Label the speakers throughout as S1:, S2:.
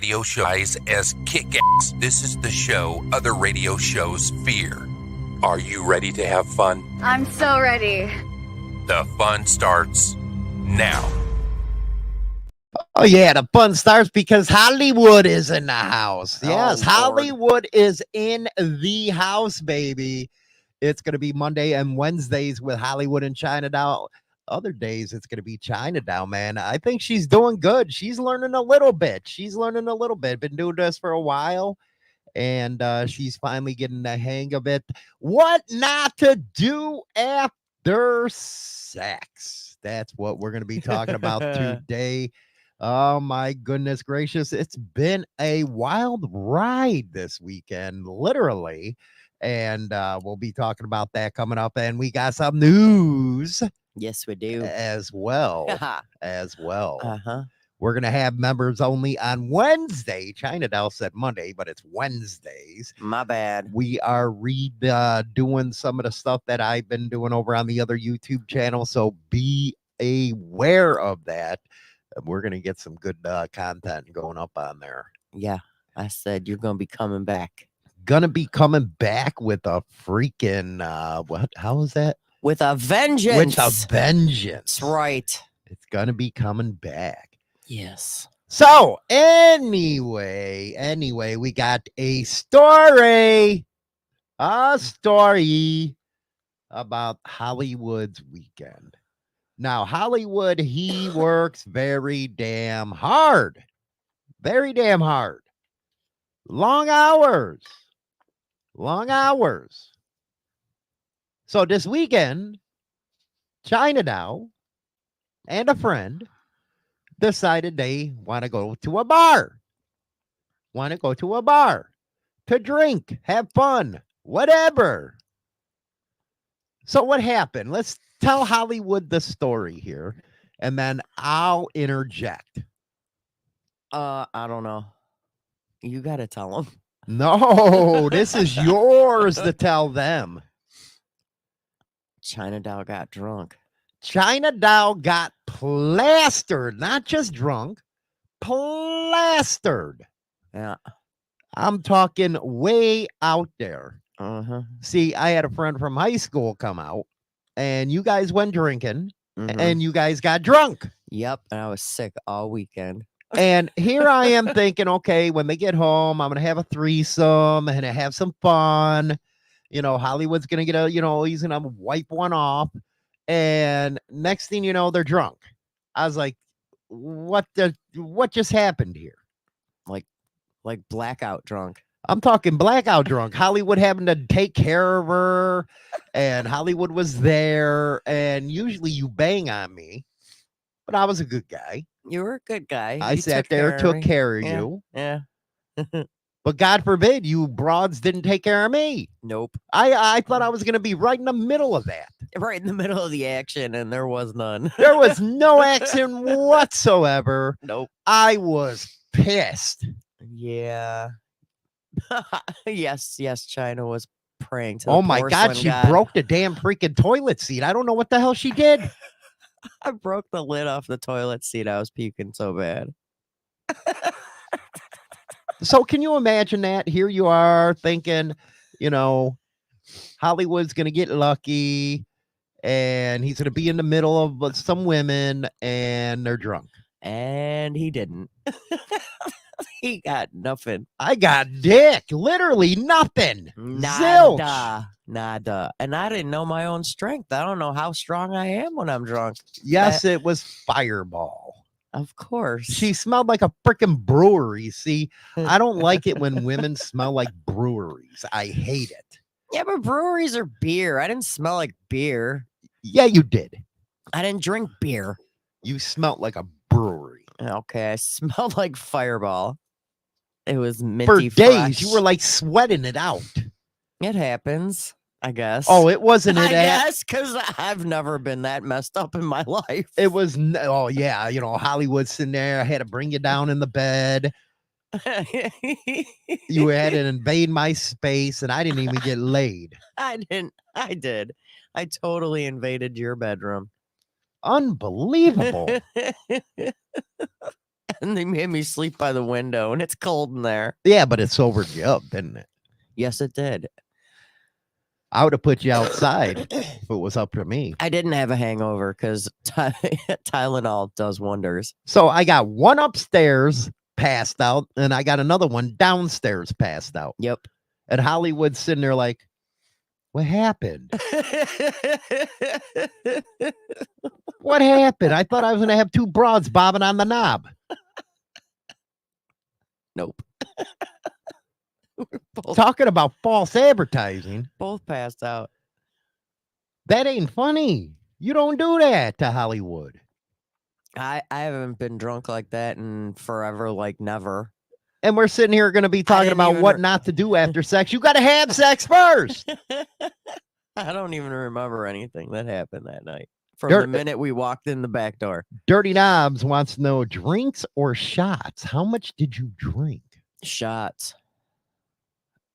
S1: Radio shows as kick-ass. This is the show other radio shows fear. Are you ready to have fun?
S2: I'm so ready.
S1: The fun starts now.
S3: Oh, yeah, the fun starts because Hollywood is in the house. Yes,
S4: Lord.
S3: Hollywood is in the house, baby. It's going to be Monday and Wednesdays with Hollywood and Chinatown. Other days, it's going to be Chinatown, man. I think she's doing good. She's learning a little bit. Been doing this for a while, and she's finally getting the hang of it. What not to do after sex? That's what we're going to be talking about today. Oh, my goodness gracious. It's been a wild ride this weekend, literally. And we'll be talking about that coming up. And we got some news
S4: Yes, we do.
S3: as well.
S4: Uh-huh.
S3: We're going to have members only on Wednesday. Chinatown said Monday, but it's Wednesdays.
S4: My bad.
S3: We are doing some of the stuff that I've been doing over on the other YouTube channel. So be aware of that. We're going to get some good content going up on there.
S4: Yeah, I said you're going to be coming back.
S3: Gonna be coming back with a freaking, what? How is that?
S4: With a vengeance.
S3: With a vengeance.
S4: That's right.
S3: It's gonna be coming back.
S4: Yes.
S3: So anyway, we got a story about Hollywood's weekend. Now, Hollywood, he works very damn hard. Long hours. So this weekend, Chinatown and a friend decided they want to go to a bar. To drink, have fun, whatever. So what happened? Let's tell Hollywood the story here, and then I'll interject.
S4: I don't know. You got to tell them.
S3: No, this is yours to tell them.
S4: Chinatown got drunk.
S3: Chinatown got plastered, not just drunk, plastered.
S4: Yeah.
S3: I'm talking way out there.
S4: Uh-huh.
S3: See, I had a friend from high school come out, and you guys went drinking, and you guys got drunk.
S4: Yep, and I was sick all weekend.
S3: And here I am thinking, okay, when they get home, I'm going to have a threesome and have some fun. You know, Hollywood's going to get he's going to wipe one off. And next thing you know, they're drunk. I was like, what just happened here?
S4: Like blackout drunk.
S3: I'm talking blackout drunk. Hollywood having to take care of her, and Hollywood was there. And usually you bang on me, but I was a good guy.
S4: You were a good guy.
S3: I
S4: You
S3: sat there, took care of
S4: Yeah.
S3: you.
S4: Yeah.
S3: But God forbid you broads didn't take care of me.
S4: Nope.
S3: I thought I was going to be right in the middle of that.
S4: Right in the middle of the action, and there was none.
S3: There was no action whatsoever.
S4: Nope.
S3: I was pissed.
S4: Yeah. Yes, China was praying to the
S3: Oh my God,
S4: porcelain
S3: she
S4: god.
S3: broke the damn freaking toilet seat. I don't know what the hell she did.
S4: I broke the lid off the toilet seat. I was puking so bad.
S3: So can you imagine that? Here you are thinking, Hollywood's going to get lucky and he's going to be in the middle of some women and they're drunk.
S4: And he didn't. He got nothing.
S3: I got dick. Literally nothing. Zilch.
S4: Nada. And I didn't know my own strength. I don't know how strong I am when I'm drunk.
S3: Yes, it was Fireball.
S4: Of course.
S3: She smelled like a freaking brewery. See, I don't like it when women smell like breweries. I hate it.
S4: Yeah, but breweries are beer. I didn't smell like beer.
S3: Yeah, you did.
S4: I didn't drink beer.
S3: You smelled like a brewery.
S4: Okay, I smelled like Fireball. It was
S3: For
S4: minty
S3: days,
S4: fresh.
S3: you were like sweating it out.
S4: It happens, I guess.
S3: Oh, it wasn't
S4: I
S3: it.
S4: guess because I've never been that messed up in my life.
S3: It was. Oh yeah, Hollywood's sitting there. I had to bring you down in the bed. You had to invade my space, and I didn't even get laid.
S4: I didn't. I did. I totally invaded your bedroom.
S3: Unbelievable.
S4: And they made me sleep by the window, and it's cold in there.
S3: Yeah, but it sobered you up, didn't it?
S4: Yes, it did.
S3: I would have put you outside if it was up to me.
S4: I didn't have a hangover because Tylenol does wonders.
S3: So I got one upstairs passed out, and I got another one downstairs passed out.
S4: Yep.
S3: And Hollywood's sitting there like, what happened? What happened? I thought I was going to have two broads bobbing on the knob.
S4: Nope. We're both,
S3: Talking about false advertising.
S4: both passed out.
S3: That ain't funny. You don't do that to Hollywood.
S4: I haven't been drunk like that in forever, like never.
S3: And we're sitting here going to be talking
S4: didn't
S3: about
S4: even
S3: what
S4: re-
S3: not to do after sex. You got to have sex first.
S4: I don't even remember anything that happened that night. From
S3: Dirt-
S4: the minute we walked in the back door.
S3: Dirty Knobs wants to know drinks or shots. How much did you drink?
S4: Shots.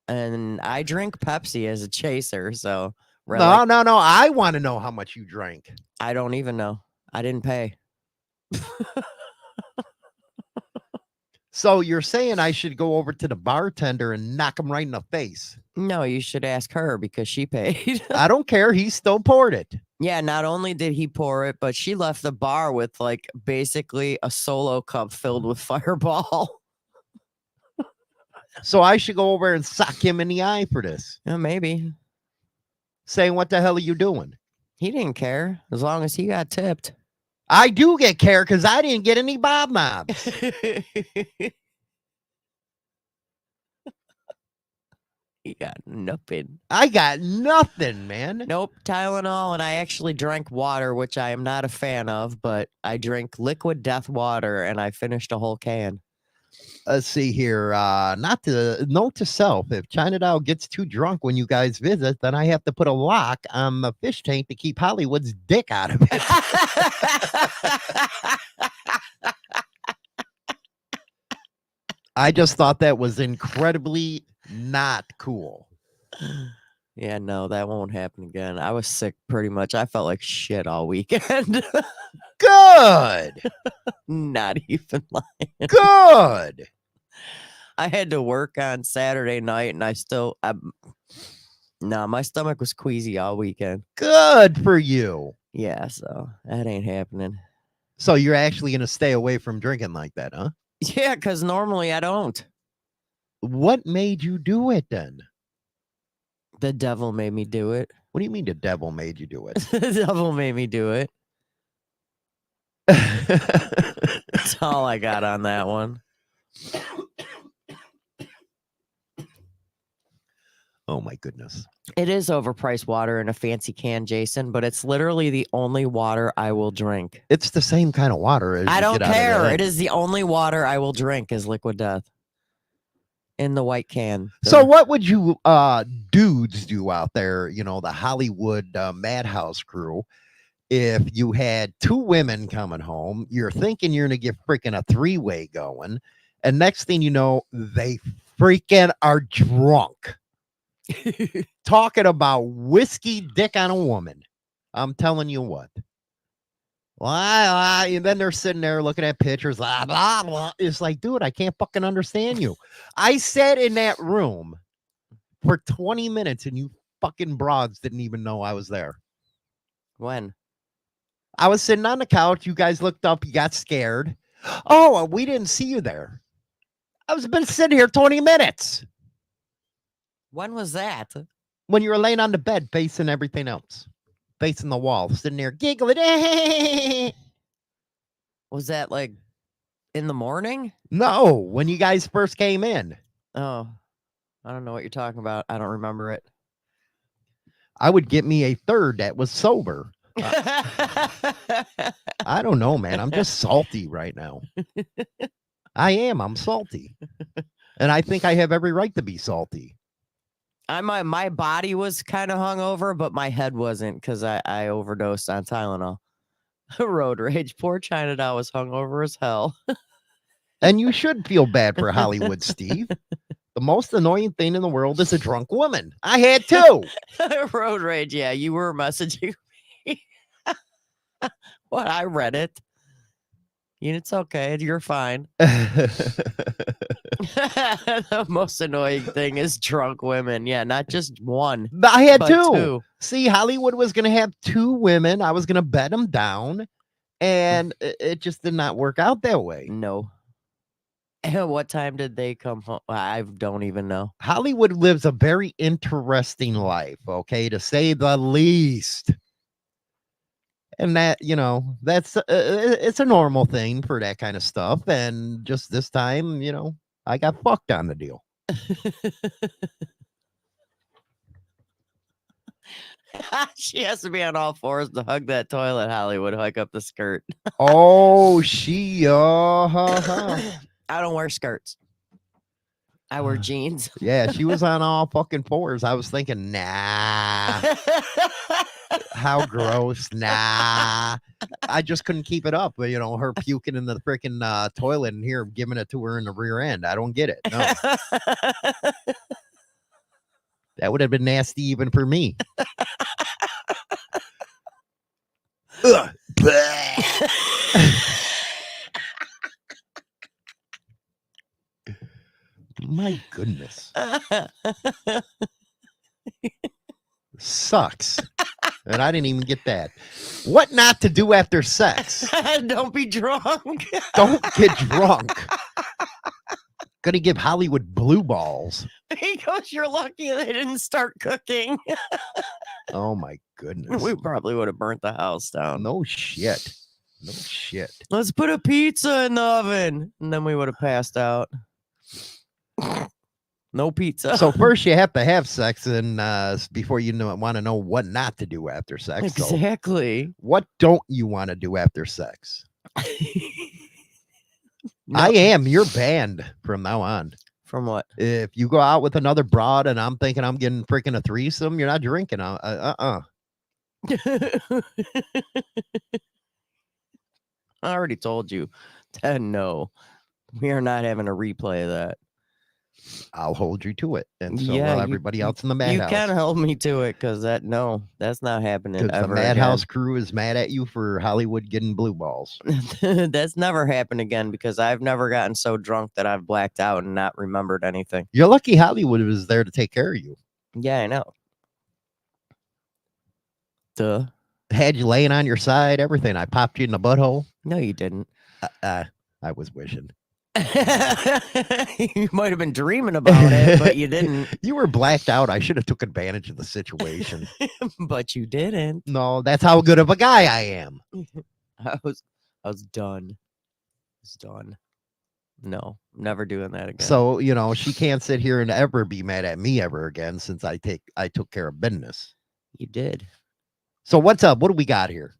S4: And I drink Pepsi as a chaser, so
S3: No. I want to know how much you drank.
S4: I don't even know. I didn't pay.
S3: So you're saying I should go over to the bartender and knock him right in the face?
S4: No, you should ask her because she paid.
S3: I don't care. He still poured it.
S4: Yeah, not only did he pour it, but she left the bar with like basically a solo cup filled with Fireball.
S3: So I should go over and sock him in the eye for this.
S4: Yeah, maybe.
S3: Saying, what the hell are you doing?
S4: He didn't care as long as he got tipped.
S3: I do get care because I didn't get any bob knobs.
S4: He got nothing.
S3: I got nothing, man.
S4: Nope, Tylenol, and I actually drank water, which I am not a fan of, but I drank liquid death water and I finished a whole can.
S3: Let's see here. Note to self: if China Doll gets too drunk when you guys visit, then I have to put a lock on the fish tank to keep Hollywood's dick out of it. I just thought that was incredibly not cool.
S4: Yeah, no, that won't happen again. I was sick pretty much. I felt like shit all weekend.
S3: Good.
S4: Not even lying.
S3: Good.
S4: I had to work on Saturday night and my stomach was queasy all weekend.
S3: Good for you.
S4: Yeah, so that ain't happening.
S3: So you're actually going to stay away from drinking like that, huh?
S4: Yeah, because normally I don't.
S3: What made you do it then?
S4: The devil made me do it.
S3: What do you mean the devil made you do it?
S4: The devil made me do it. That's all I got on that one.
S3: Oh my goodness.
S4: It is overpriced water in a fancy can, Jason, but it's literally the only water I will drink.
S3: It's the same kind of water. As
S4: I
S3: you
S4: don't
S3: get out of
S4: care.
S3: that
S4: It
S3: end.
S4: is the only water I will drink is Liquid Death. In the white can.
S3: So what would you dudes do out there, the Hollywood Madhouse crew, if you had two women coming home, you're thinking you're going to get freaking a three-way going, and next thing you know, they freaking are drunk. Talking about whiskey dick on a woman. I'm telling you what. Why? And then they're sitting there looking at pictures. Blah, blah, blah. It's like, dude, I can't fucking understand you. I sat in that room for 20 minutes and you fucking broads didn't even know I was there.
S4: When?
S3: I was sitting on the couch. You guys looked up. You got scared. Oh, we didn't see you there. I was been sitting here 20 minutes.
S4: When was that?
S3: When you were laying on the bed facing everything else. Facing the wall, sitting there giggling.
S4: Was that like in the morning?
S3: No, when you guys first came in.
S4: Oh, I don't know what you're talking about. I don't remember it.
S3: I would get me a third that was sober. I don't know, man. I'm just salty right now. I am. I'm salty. And I think I have every right to be salty.
S4: My body was kind of hungover, but my head wasn't because I overdosed on Tylenol. Road rage. Poor China Doll was hungover as hell.
S3: And you should feel bad for Hollywood, Steve. The most annoying thing in the world is a drunk woman. I had two.
S4: Road rage. Yeah, you were messaging me. What? I read it. It's okay. You're fine. The most annoying thing is drunk women. Yeah, not just one.
S3: I had
S4: but
S3: two. See, Hollywood was going to have two women. I was going to bet them down, and it just did not work out that way.
S4: No. And what time did they come home? I don't even know.
S3: Hollywood lives a very interesting life, okay, to say the least. And that, that's it's a normal thing for that kind of stuff. And just this time, I got fucked on the deal.
S4: She has to be on all fours to hug that toilet, Hollywood. Hike up the skirt.
S3: Oh, she,
S4: I don't wear skirts. I wear jeans.
S3: Yeah, she was on all fucking fours. I was thinking, nah, how gross, nah. I just couldn't keep it up. Her puking in the freaking toilet and here giving it to her in the rear end. I don't get it. No. That would have been nasty even for me. Ugh. My goodness. Sucks. And I didn't even get that. What not to do after sex?
S4: Don't be drunk.
S3: Don't get drunk. Gonna give Hollywood blue balls.
S4: He goes, you're lucky they didn't start cooking.
S3: Oh my goodness.
S4: We probably would have burnt the house down.
S3: No shit. No shit.
S4: Let's put a pizza in the oven. And then we would have passed out. No pizza.
S3: So first you have to have sex and before you want to know what not to do after sex.
S4: Exactly.
S3: So what don't you want to do after sex?
S4: No.
S3: I am your band from now on.
S4: From what?
S3: If you go out with another broad and I'm thinking I'm getting freaking a threesome, you're not drinking.
S4: I already told you. No, we are not having a replay of that.
S3: I'll hold you to it, and so
S4: Yeah,
S3: will everybody else in the madhouse.
S4: You can hold me to it because that's not happening
S3: The
S4: ever.
S3: madhouse crew is mad at you for Hollywood getting blue balls.
S4: That's never happened again because I've never gotten so drunk that I've blacked out and not remembered anything.
S3: You're lucky Hollywood was there to take care of you.
S4: Yeah, I know. Duh.
S3: Had you laying on your side, everything. I popped you in the butthole.
S4: No, you didn't.
S3: I was wishing.
S4: You might have been dreaming about it, but you didn't.
S3: You were blacked out. I should have took advantage of the situation.
S4: But you didn't.
S3: No, that's how good of a guy I am.
S4: I was done. I was done. No, never doing that again.
S3: So, she can't sit here and ever be mad at me ever again since I took care of business.
S4: You did.
S3: So what's up? What do we got here?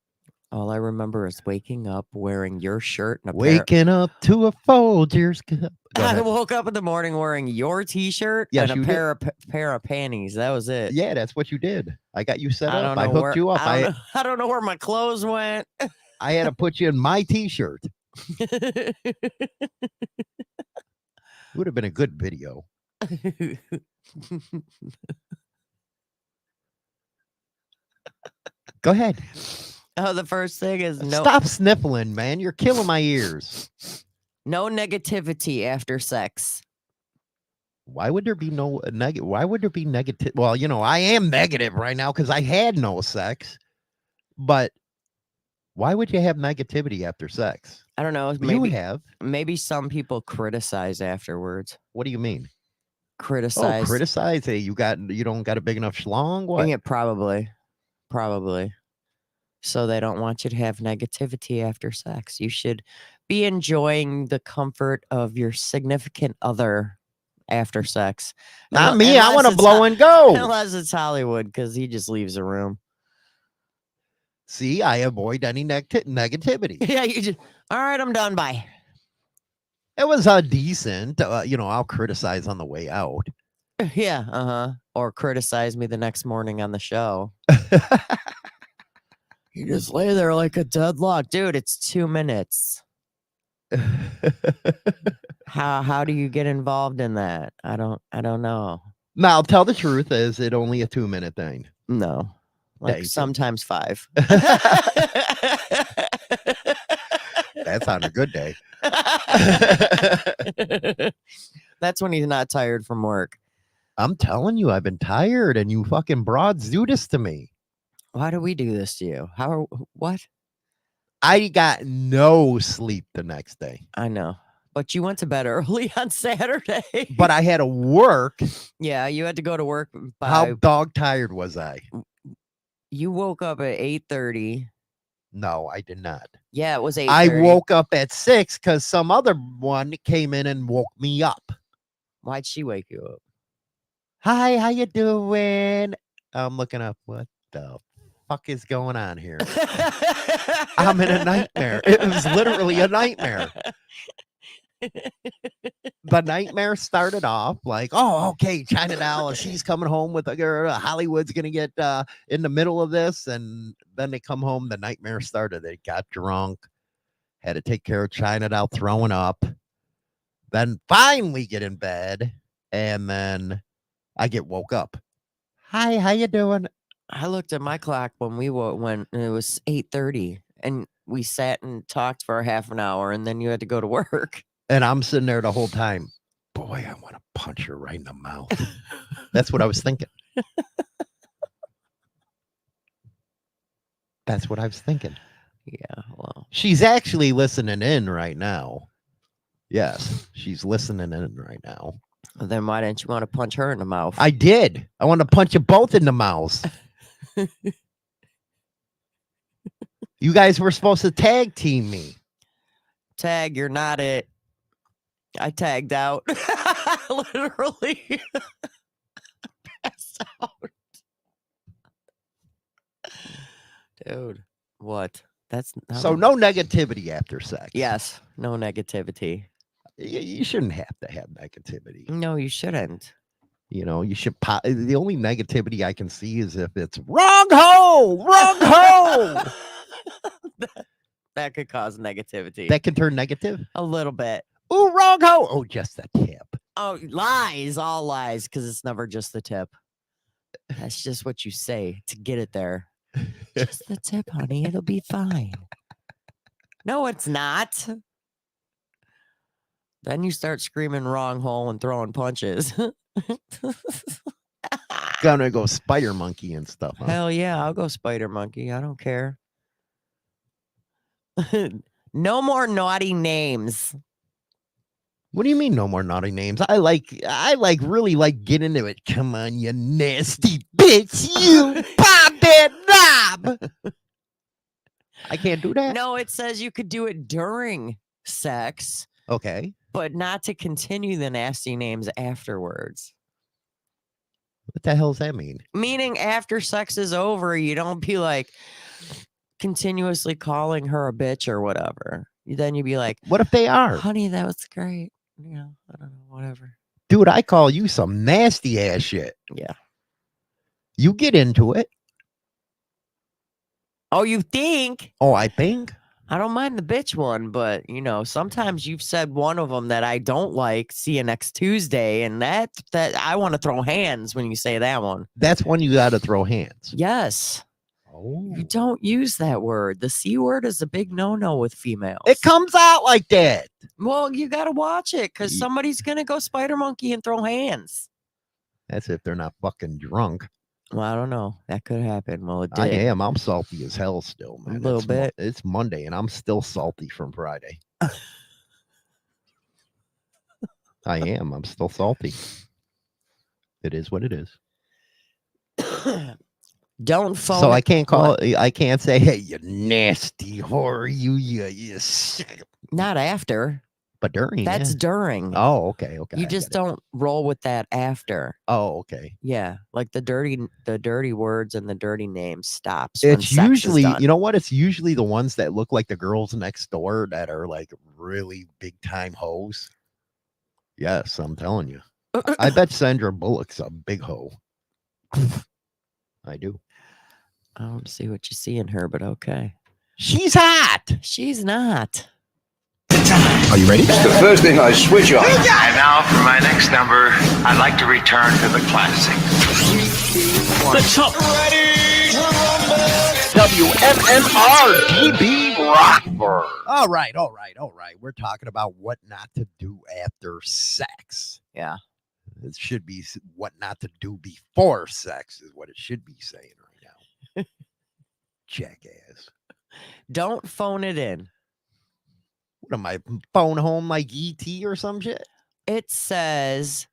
S4: All I remember is waking up wearing your shirt and
S3: waking up to a Folgers cup.
S4: I woke up in the morning wearing your t-shirt and a pair of panties. That was it.
S3: Yeah, that's what you did. I got you set up. I hooked you up.
S4: I don't know where my clothes went.
S3: I had to put you in my t-shirt. It would have been a good video. Go ahead.
S4: Oh, the first thing is no.
S3: Stop sniffling, man. You're killing my ears.
S4: No negativity after sex.
S3: Why would there be no negative? Why would there be negative? Well, I am negative right now because I had no sex. But why would you have negativity after sex?
S4: I don't know. Maybe some people criticize afterwards.
S3: What do you mean?
S4: Criticize.
S3: Oh, criticize? Hey, you don't got a big enough schlong? What?
S4: Yeah, probably. So they don't want you to have negativity after sex. You should be enjoying the comfort of your significant other after sex.
S3: Not me. I want to blow and go.
S4: Unless it's Hollywood, because he just leaves the room.
S3: See, I avoid any negativity.
S4: Yeah, you just, all right, I'm done. Bye.
S3: It was decent. I'll criticize on the way out.
S4: Yeah, or criticize me the next morning on the show. You just lay there like a deadlock. Dude, it's 2 minutes. How do you get involved in that? I don't know.
S3: Now, I'll tell the truth. Is it only a 2-minute thing?
S4: No. Like sometimes 5.
S3: That's on a good day.
S4: That's when he's not tired from work.
S3: I'm telling you, I've been tired, and you fucking broads do this to me.
S4: Why do we do this to you? What?
S3: I got no sleep the next day.
S4: I know. But you went to bed early on Saturday.
S3: But I had to work.
S4: Yeah, you had to go to work by
S3: How dog tired was I?
S4: you woke up at 8:30.
S3: No, I did not.
S4: Yeah, it was 8:30.
S3: I woke up at 6 because some other one came in and woke me up.
S4: Why'd she wake you up?
S3: Hi, how you doing? I'm looking up. What the fuck is going on here? I'm in a nightmare. It was literally a nightmare. The nightmare started off like, oh, okay, China Doll, she's coming home with a girl. Hollywood's gonna get in the middle of this, and then they come home. The nightmare started. They got drunk, had to take care of China Doll throwing up, then finally get in bed, and then I get woke up. Hi, how you doing?
S4: I looked at my clock when when it was 8:30, and we sat and talked for half an hour, and then you had to go to work.
S3: And I'm sitting there the whole time. Boy, I want to punch her right in the mouth. That's what I was thinking. That's what I was thinking.
S4: Yeah, well,
S3: She's actually listening in right now. Yes, she's listening in right now.
S4: then why didn't you want to punch her in the mouth?
S3: I did. I want to punch you both in the mouth. You guys were supposed to tag team me.
S4: Tag, you're not it. I tagged out. Literally. Passed out. Dude, what? That's
S3: So no negativity after sex.
S4: Yes, no negativity.
S3: You shouldn't have to have negativity.
S4: No, you shouldn't.
S3: You know, you should. The only negativity I can see is if it's wrong hole.
S4: That could cause negativity.
S3: That can turn negative.
S4: A little bit.
S3: Ooh, wrong hole. Oh, just a tip.
S4: Oh, lies, all lies, because it's never just the tip. That's just what you say to get it there. Just the tip, honey. It'll be fine. No, it's not. Then you start screaming wrong hole and throwing punches.
S3: Gonna go spider monkey and stuff. Huh?
S4: Hell yeah, I'll go spider monkey. I don't care. No more naughty names.
S3: What do you mean no more naughty names? I really like get into it. Come on, you nasty bitch. You pop that knob. I can't do that.
S4: No, it says you could do it during sex,
S3: Okay.
S4: but not to continue the nasty names afterwards.
S3: What the hell does that mean?
S4: Meaning after sex is over, you don't be like continuously calling her a bitch or whatever. Then you'd be like,
S3: What if they are?
S4: honey, that was great. You know, I don't know, whatever.
S3: Dude, I call you some nasty ass shit.
S4: Yeah.
S3: You get into it.
S4: Oh, you think?
S3: Oh, I think.
S4: I don't mind the bitch one, but you know, sometimes you've said one of them that I don't like. See you next Tuesday, and that I want to throw hands when you say that one.
S3: That's when you got to throw hands.
S4: Yes,
S3: Oh.
S4: you don't use that word. The C word is a big no-no with females.
S3: It comes out like that.
S4: Well, you got to watch it because
S3: Ye-
S4: somebody's gonna go spider monkey and throw hands.
S3: That's if they're not fucking drunk.
S4: Well, I don't know. That could happen. Well, it did.
S3: I am. I'm salty as hell still, man.
S4: little
S3: It's
S4: bit.
S3: It's Monday, and I'm still salty from Friday. I am. I'm still salty. It is what it is.
S4: Don't phone.
S3: So I can't call
S4: What?
S3: it. I can't say, "Hey, you nasty whore, you sick."
S4: Not after.
S3: But during.
S4: That's
S3: yeah.
S4: during.
S3: Oh, okay, okay.
S4: You
S3: I
S4: just
S3: get it.
S4: don't roll with that after.
S3: Oh, okay.
S4: Yeah, like the dirty words and the dirty names stops. when
S3: It's
S4: sex is
S3: usually,
S4: done.
S3: you know what? It's usually the ones that look like the girls next door that are like really big time hoes. Yes, I'm telling you. I bet Sandra Bullock's a big hoe. I do.
S4: I don't see what you see in her, but okay.
S3: She's hot.
S4: She's not.
S2: Are you ready?
S5: The first thing I switch on.
S6: And now for my next number, I'd like to return to the classics.
S2: The top. Ready. WMMR GB Rockford.
S3: All right. We're talking about what not to do after sex.
S4: Yeah.
S3: It should be what not to do before sex is what it should be saying right now. Jackass.
S4: Don't phone it in.
S3: What am I, phone home like ET or some shit?
S4: It says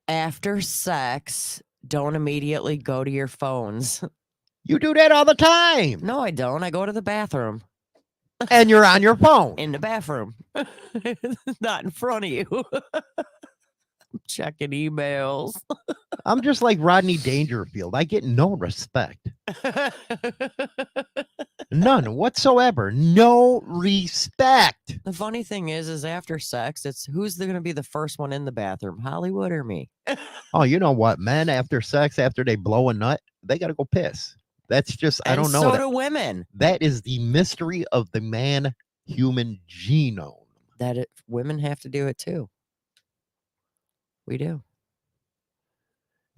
S4: after sex, don't immediately go to your phones.
S3: You do that all the time.
S4: No, I don't. I go to the bathroom.
S3: And you're on your phone.
S4: In the bathroom. Not in front of you. I'm checking emails.
S3: I'm just like Rodney Dangerfield. I get no respect. None whatsoever. No respect.
S4: The funny thing is after sex, it's who's going to be the first one in the bathroom, Hollywood or me?
S3: Oh, you know what? Men after sex, after they blow a nut, they got to go piss. That's just, I don't know.
S4: So
S3: that.
S4: do women.
S3: That is the mystery of the man human genome.
S4: Women have to do it too. We do.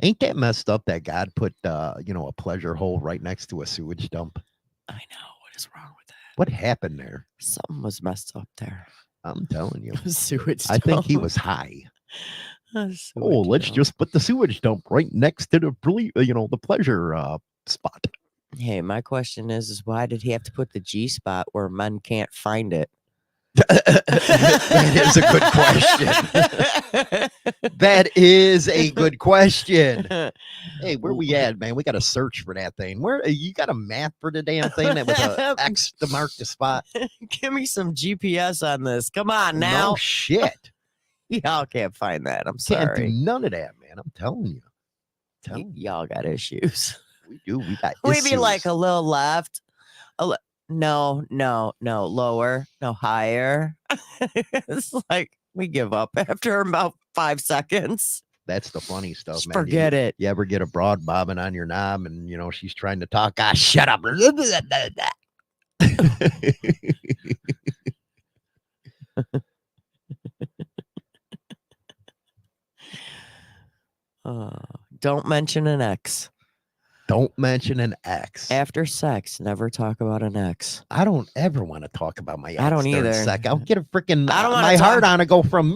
S3: Ain't that messed up that God put, a pleasure hole right next to a sewage dump?
S4: I know. What is wrong with that?
S3: What happened there?
S4: Something was messed up there.
S3: I'm telling you.
S4: Sewage
S3: I think he
S4: dump.
S3: was high.
S4: Sewage
S3: Let's
S4: dump.
S3: just put the sewage dump right next to the pleasure spot.
S4: Hey, my question is why did he have to put the G spot where men can't find it?
S3: That is a good question. That is a good question. Hey, where we at, man? We got to search for that thing. Where you got a map for the damn thing that was a X to mark the spot?
S4: Give me some GPS on this. Come on now.
S3: No shit.
S4: Y'all can't find that. I'm
S3: Can't do
S4: sorry.
S3: none of that, man. I'm telling you.
S4: Y'all got issues.
S3: We do. We got
S4: Maybe
S3: issues.
S4: like a little left. No, lower, no higher. It's like we give up after about 5 seconds.
S3: That's the funny stuff,
S4: Just
S3: man.
S4: forget it.
S3: You ever get a broad bobbing on your knob and, she's trying to talk? Ah, shut up.
S4: Don't mention an ex.
S3: Don't mention an ex.
S4: After sex, never talk about an ex.
S3: I don't ever want to talk about my ex.
S4: I don't
S3: during
S4: either.
S3: Sex. I'll get a freaking
S4: I don't wanna
S3: my
S4: talk-
S3: heart on to go from.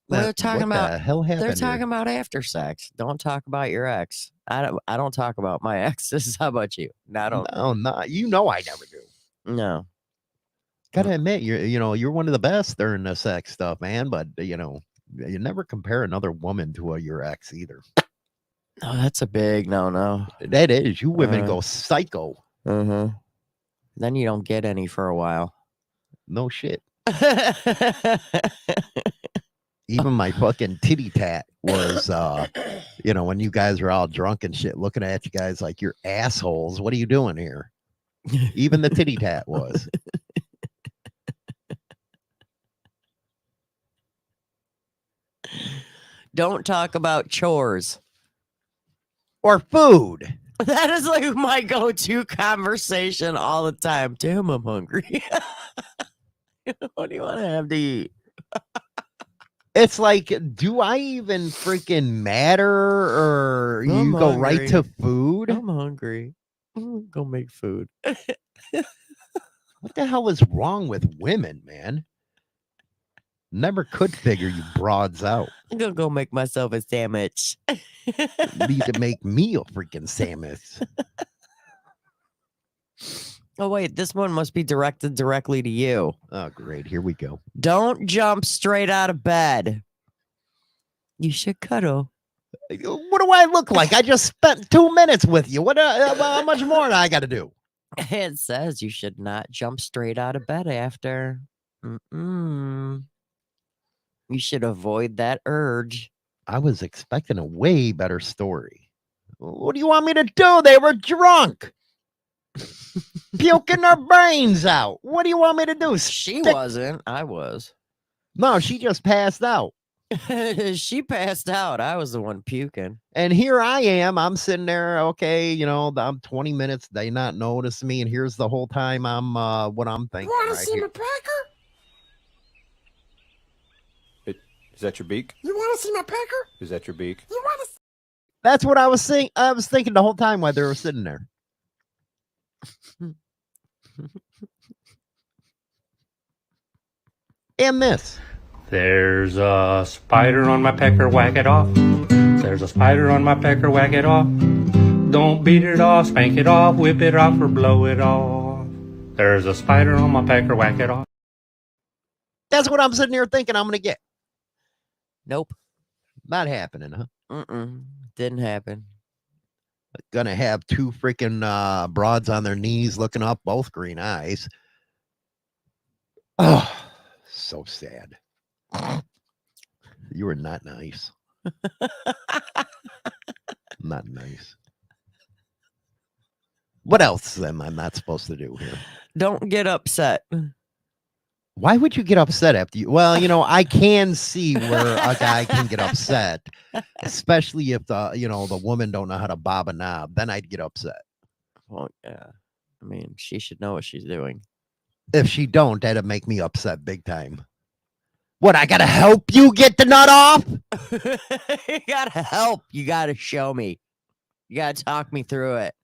S4: They're talking
S3: what
S4: about.
S3: the hell happened?
S4: They're talking
S3: here?
S4: about after sex. Don't talk about your ex. I don't talk about my exes. How about you? No, I don't.
S3: No, not you know I never do.
S4: No.
S3: Gotta admit, you're one of the best during the sex stuff, man. But you never compare another woman to your ex either.
S4: No, that's a big no.
S3: That is, you women go psycho.
S4: Mm-hmm. Then you don't get any for a while.
S3: No shit. Even my fucking titty tat was, when you guys are all drunk and shit, looking at you guys like you're assholes. What are you doing here? Even the titty tat was.
S4: Don't talk about chores.
S3: Or food.
S4: That is like my go-to conversation all the time. Damn, I'm hungry. What do you want to have to eat?
S3: It's like, do I even freaking matter, or
S4: I'm
S3: you go right to
S4: hungry.
S3: food?
S4: I'm hungry. Go make food.
S3: What the hell is wrong with women, man? Never could figure you broads out.
S4: I'm gonna go make myself a sandwich.
S3: Need to make me a freaking sandwich.
S4: Oh wait, this one must be directed directly to you.
S3: Oh, great. Here we go.
S4: Don't jump straight out of bed. You should cuddle.
S3: What do I look like? I just spent 2 minutes with you. What? How much more do I got to do?
S4: It says you should not jump straight out of bed after. You should avoid that urge.
S3: I was expecting a way better story. What do you want me to do? They were drunk. Puking their brains out. What do you want me to do?
S4: She wasn't. I was.
S3: No, she just passed out.
S4: She passed out. I was the one puking.
S3: And here I am. I'm sitting there. Okay, I'm 20 minutes. They not notice me. And here's the whole time I'm what I'm thinking.
S2: You want to
S3: right
S2: see
S3: here.
S2: my pecker?
S5: Is that your beak?
S2: You want to see my pecker?
S5: Is that your beak?
S2: You want to?
S3: That's what I was saying. I was thinking the whole time while they were sitting there. And this.
S5: There's a spider on my pecker, whack it off. There's a spider on my pecker, whack it off. Don't beat it off, spank it off, whip it off, or blow it off. There's a spider on my pecker, whack it off.
S3: That's what I'm sitting here thinking I'm going to get.
S4: Nope.
S3: Not happening, huh?
S4: Didn't happen.
S3: Gonna have two freaking broads on their knees looking up, both green eyes. Oh, so sad. You were not nice. Not nice. What else am I not supposed to do here?
S4: Don't get upset.
S3: Why would you get upset after you? Well, you know, I can see where a guy can get upset, especially if the woman don't know how to bob a knob. Then I'd get upset.
S4: Well, yeah. I mean, she should know what she's doing.
S3: If she don't, that'd make me upset big time. What, I gotta help you get the nut off?
S4: You gotta help. You gotta show me. You gotta talk me through it.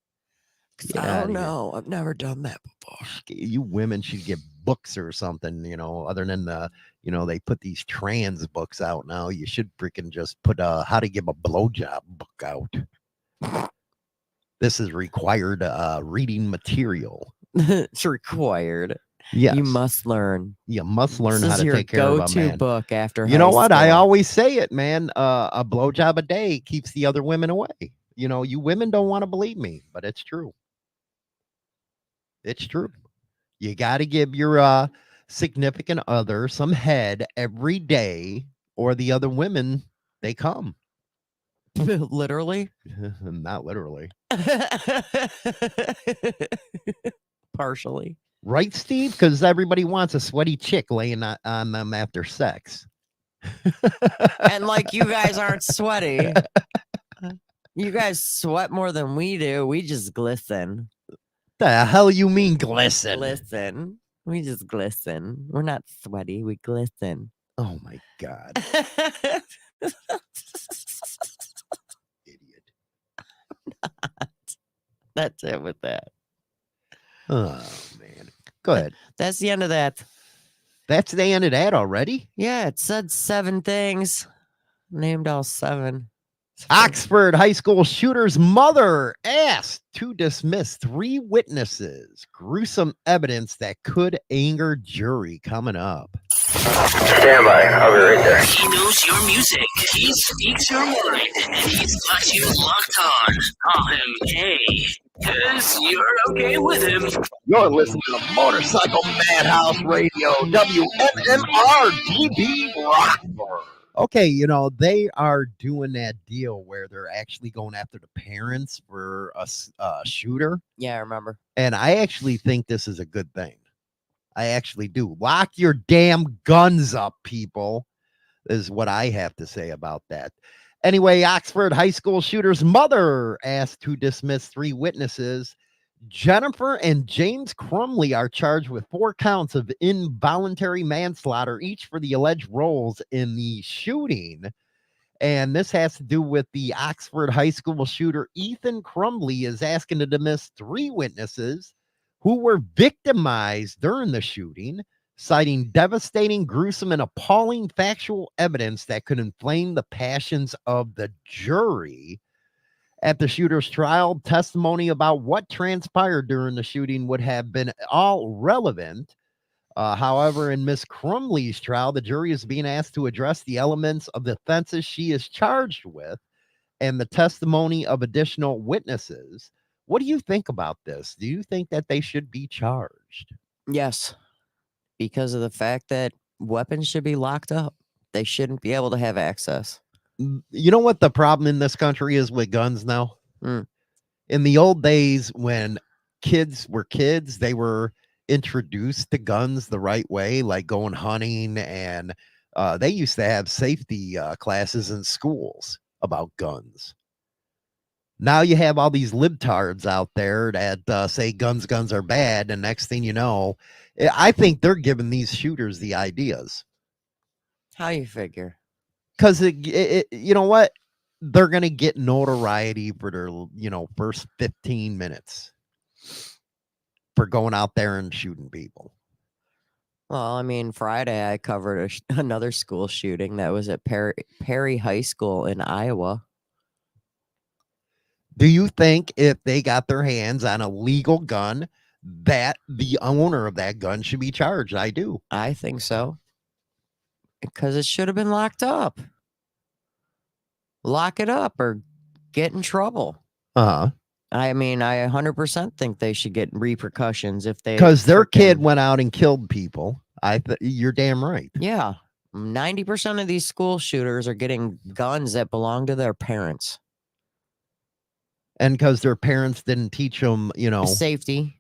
S4: 'Cause
S3: Get
S4: I
S3: outta
S4: don't
S3: here.
S4: know. I've never done that before.
S3: You women should get books or something, other than they put these trans books out now. You should freaking just put how to give a blowjob book out. This is required reading material.
S4: It's required.
S3: Yes.
S4: You must learn.
S3: You must learn
S4: This
S3: how
S4: is
S3: to
S4: your
S3: take care of a
S4: go-to
S3: man.
S4: book after
S3: You know
S4: high
S3: what? I
S4: school.
S3: always say it, man. A blowjob a day keeps the other women away. You women don't want to believe me, but it's true. It's true. You got to give your significant other some head every day, or the other women, they come.
S4: Literally.
S3: Not literally.
S4: Partially.
S3: Right, Steve? Because everybody wants a sweaty chick laying on them after sex.
S4: And like you guys aren't sweaty. You guys sweat more than we do. We just glisten.
S3: The hell you mean glisten?
S4: Glisten. We just glisten. We're not sweaty. We glisten.
S3: Oh my God. Idiot.
S4: That's it with that.
S3: Oh man. Go ahead.
S4: That's the end of that.
S3: That's the end of that already?
S4: Yeah, it said 7 things. Named all 7.
S3: Oxford high school shooter's mother asked to dismiss 3 witnesses. Gruesome evidence that could anger jury coming up.
S2: Stand by. I'll be right there.
S6: He knows your music. He speaks your mind. And he's got you locked on. Call him K. Because you're okay with him.
S2: You're listening to Motorcycle Madhouse Radio, WMMR DB Rockford.
S3: Okay, they are doing that deal where they're actually going after the parents for a shooter.
S4: Yeah, I remember.
S3: And I actually think this is a good thing. I actually do. Lock your damn guns up, people, is what I have to say about that. Anyway, Oxford high school shooter's mother asked to dismiss 3 witnesses. Jennifer and James Crumley are charged with 4 counts of involuntary manslaughter, each for the alleged roles in the shooting. And this has to do with the Oxford high school shooter. Ethan Crumley is asking to dismiss 3 witnesses who were victimized during the shooting, citing devastating, gruesome, and appalling factual evidence that could inflame the passions of the jury. At the shooter's trial, testimony about what transpired during the shooting would have been all relevant. However, in Miss Crumley's trial, the jury is being asked to address the elements of the offenses she is charged with and the testimony of additional witnesses. What do you think about this? Do you think that they should be charged?
S4: Yes. Because of the fact that weapons should be locked up. They shouldn't be able to have access.
S3: You know what the problem in this country is with guns now? In the old days, when kids were kids, they were introduced to guns the right way, like going hunting, and they used to have safety classes in schools about guns. Now you have all these libtards out there that say guns are bad, and next thing you know, I think they're giving these shooters the ideas.
S4: How you figure?
S3: Because you know what? they're going to get notoriety for their, first 15 minutes for going out there and shooting people.
S4: Well, I mean, Friday I covered another school shooting that was at Perry High School in Iowa.
S3: Do you think if they got their hands on a legal gun, that the owner of that gun should be charged? I do.
S4: I think so. Because it should have been locked up. Lock it up or get in trouble.
S3: Uh-huh.
S4: I mean, I 100% think they should get repercussions if they...
S3: Because their kid
S4: frickin-
S3: went out and killed people. You're damn right.
S4: Yeah. 90% of these school shooters are getting guns that belong to their parents.
S3: And because their parents didn't teach them,
S4: Safety.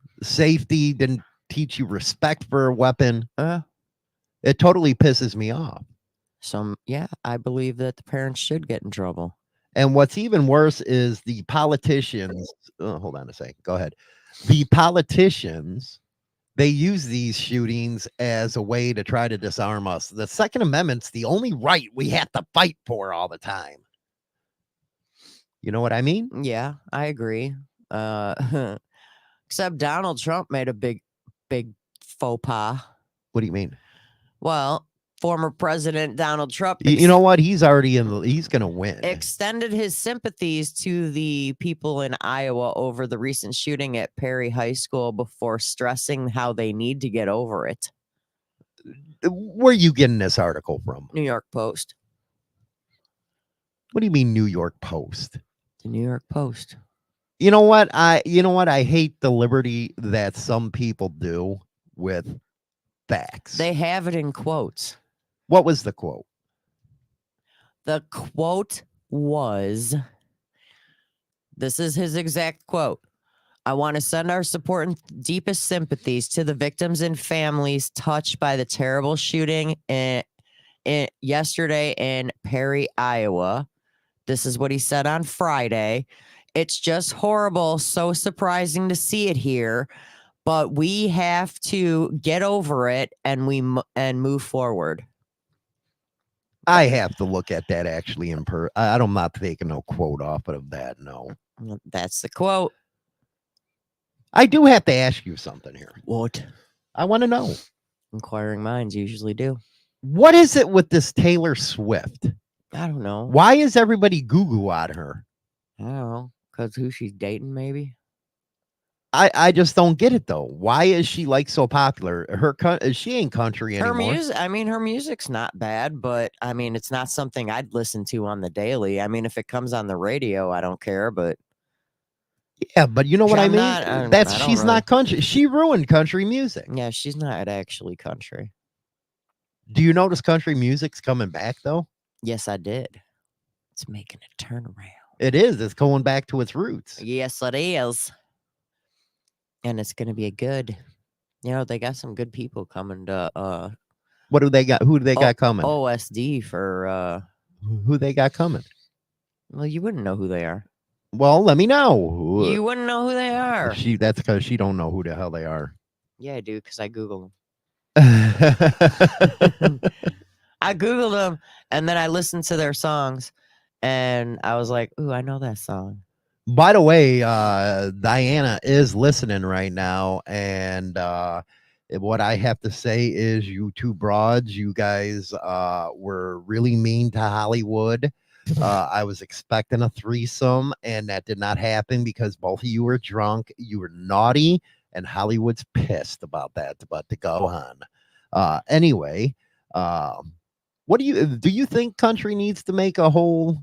S3: didn't teach you respect for a weapon.
S4: Uh,
S3: It totally pisses me off.
S4: yeah, I believe that the parents should get in trouble.
S3: And what's even worse is the politicians. Hold on a second. Go ahead. The politicians, they use these shootings as a way to try to disarm us. The Second Amendment's the only right we have to fight for all the time. You know what I mean?
S4: Yeah, I agree. Except Donald Trump made a big faux pas.
S3: What do you mean?
S4: Well, former President Donald Trump
S3: You know what? He's already he's going to win.
S4: extended his sympathies to the people in Iowa over the recent shooting at Perry High School before stressing how they need to get over it.
S3: Where are you getting this article from?
S4: New York Post.
S3: What do you mean New York Post?
S4: The New York Post.
S3: You know what? I hate the liberty that some people do with facts.
S4: They have it in quotes.
S3: What was the quote?
S4: The quote was, this is his exact quote. I want to send our support and deepest sympathies to the victims and families touched by the terrible shooting yesterday in Perry, Iowa. This is what he said on Friday. It's just horrible, so surprising to see it here, but we have to get over it and move forward.
S3: I have to look at that actually in I'm not taking no quote off of that. No,
S4: That's the quote.
S3: I do have to ask you something here.
S4: What?
S3: I want to know,
S4: Inquiring minds usually do.
S3: what is it with this Taylor Swift?
S4: I don't know.
S3: Why is everybody goo-goo on her?
S4: I don't know. Because who she's dating, maybe?
S3: I just don't get it though. Why is she like so popular? She ain't country
S4: Her
S3: anymore.
S4: music, I mean, her music's not bad, but I mean, it's not something I'd listen to on the daily. I mean, if it comes on the radio, I don't care, but
S3: Yeah, but you know what I
S4: I'm
S3: mean?
S4: not- I don't-
S3: That's
S4: I don't
S3: she's
S4: really-
S3: not country. She ruined country music.
S4: yeah, she's not actually country.
S3: Do you notice country music's coming back though?
S4: Yes, I did. It's making a turnaround.
S3: It is. It's going back to its roots.
S4: Yes, it is. And it's going to be a good, they got some good people coming to
S3: What do they got? Who do they got coming?
S4: OSD for,
S3: Who they got coming?
S4: well, you wouldn't know who they are.
S3: Well, let me know.
S4: You wouldn't know who they are.
S3: That's because she don't know who the hell they are.
S4: Yeah, I do, because I Googled them.
S3: By
S4: I Googled them, and then I listened to their songs, and I was like, ooh, I know that song.
S3: the way, Diana is listening right now, and what I have to say is, you two broads, you guys were really mean to Hollywood. I was expecting a threesome, and that did not happen because both of you were drunk. You were naughty, and Hollywood's pissed about that, about to go on. Anyway, what do you think country needs to make a whole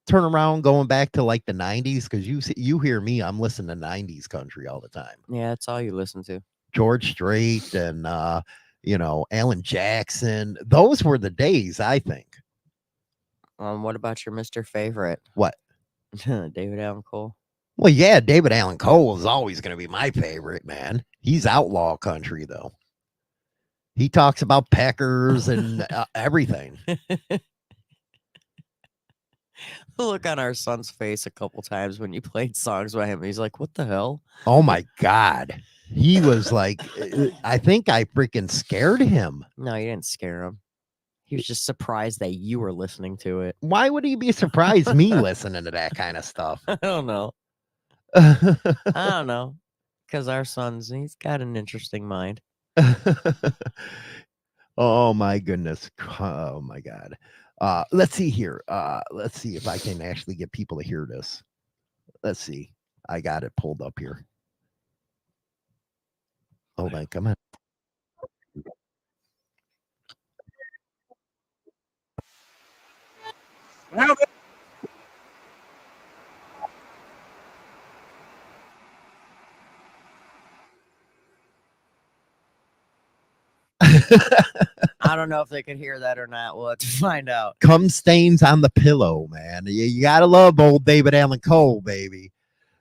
S3: turnaround going back to like the 90s? Because you hear me, I'm listening to 90s country all the time.
S4: Yeah, that's all you listen to.
S3: George Strait and Alan Jackson. Those were the days, I think.
S4: What about your Mr. Favorite?
S3: What?
S4: David Allan Coe.
S3: Well, yeah, David Allan Coe is always going to be my favorite, man. He's outlaw country, though. He talks about peckers and everything.
S4: The look on our son's face a couple times when you played songs by him. He's like, what the hell?
S3: Oh, my God. He was like, I think I freaking scared him.
S4: No, you didn't scare him. He was just surprised that you were listening to it.
S3: Why would he be surprised me listening to that kind of stuff?
S4: I don't know. Because our son's, he's got an interesting mind.
S3: Oh my goodness. Oh my God. Let's see here. Let's see if I can actually get people to hear this. Let's see. I got it pulled up here. Hold on, come on.
S4: I don't know if they could hear that or not. We'll have to find out.
S3: Cum stains on the pillow, man. You gotta love old David Allen Cole, baby.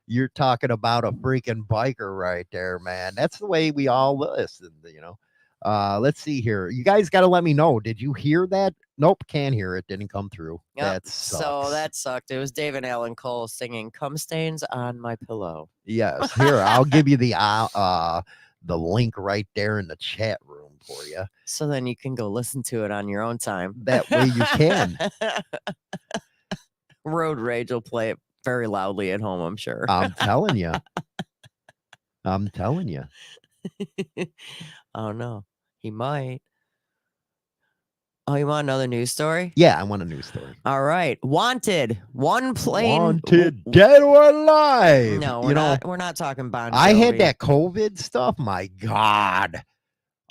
S3: You're talking about a freaking biker right there, man. That's the way we all listen, you know. Let's see here. You guys got to let me know. Did you hear that? Nope, can't hear it. Didn't come through.
S4: Yep,
S3: That sucks.
S4: so that sucked. It was David Allen Cole singing "Cum Stains on My Pillow."
S3: Yes, here I'll give you the link right there in the chat room for you.
S4: So then you can go listen to it on your own time.
S3: That way you can.
S4: Road Rage will play it very loudly at home, I'm sure.
S3: I'm telling you. I'm telling you.
S4: Oh no, he might. Oh, you want another news story?
S3: Yeah, I want a news story.
S4: All right, Wanted. One plane.
S3: Wanted, dead or alive.
S4: No,
S3: you know,
S4: we're not talking Bon
S3: I had
S4: Jovi.
S3: that COVID stuff. My God.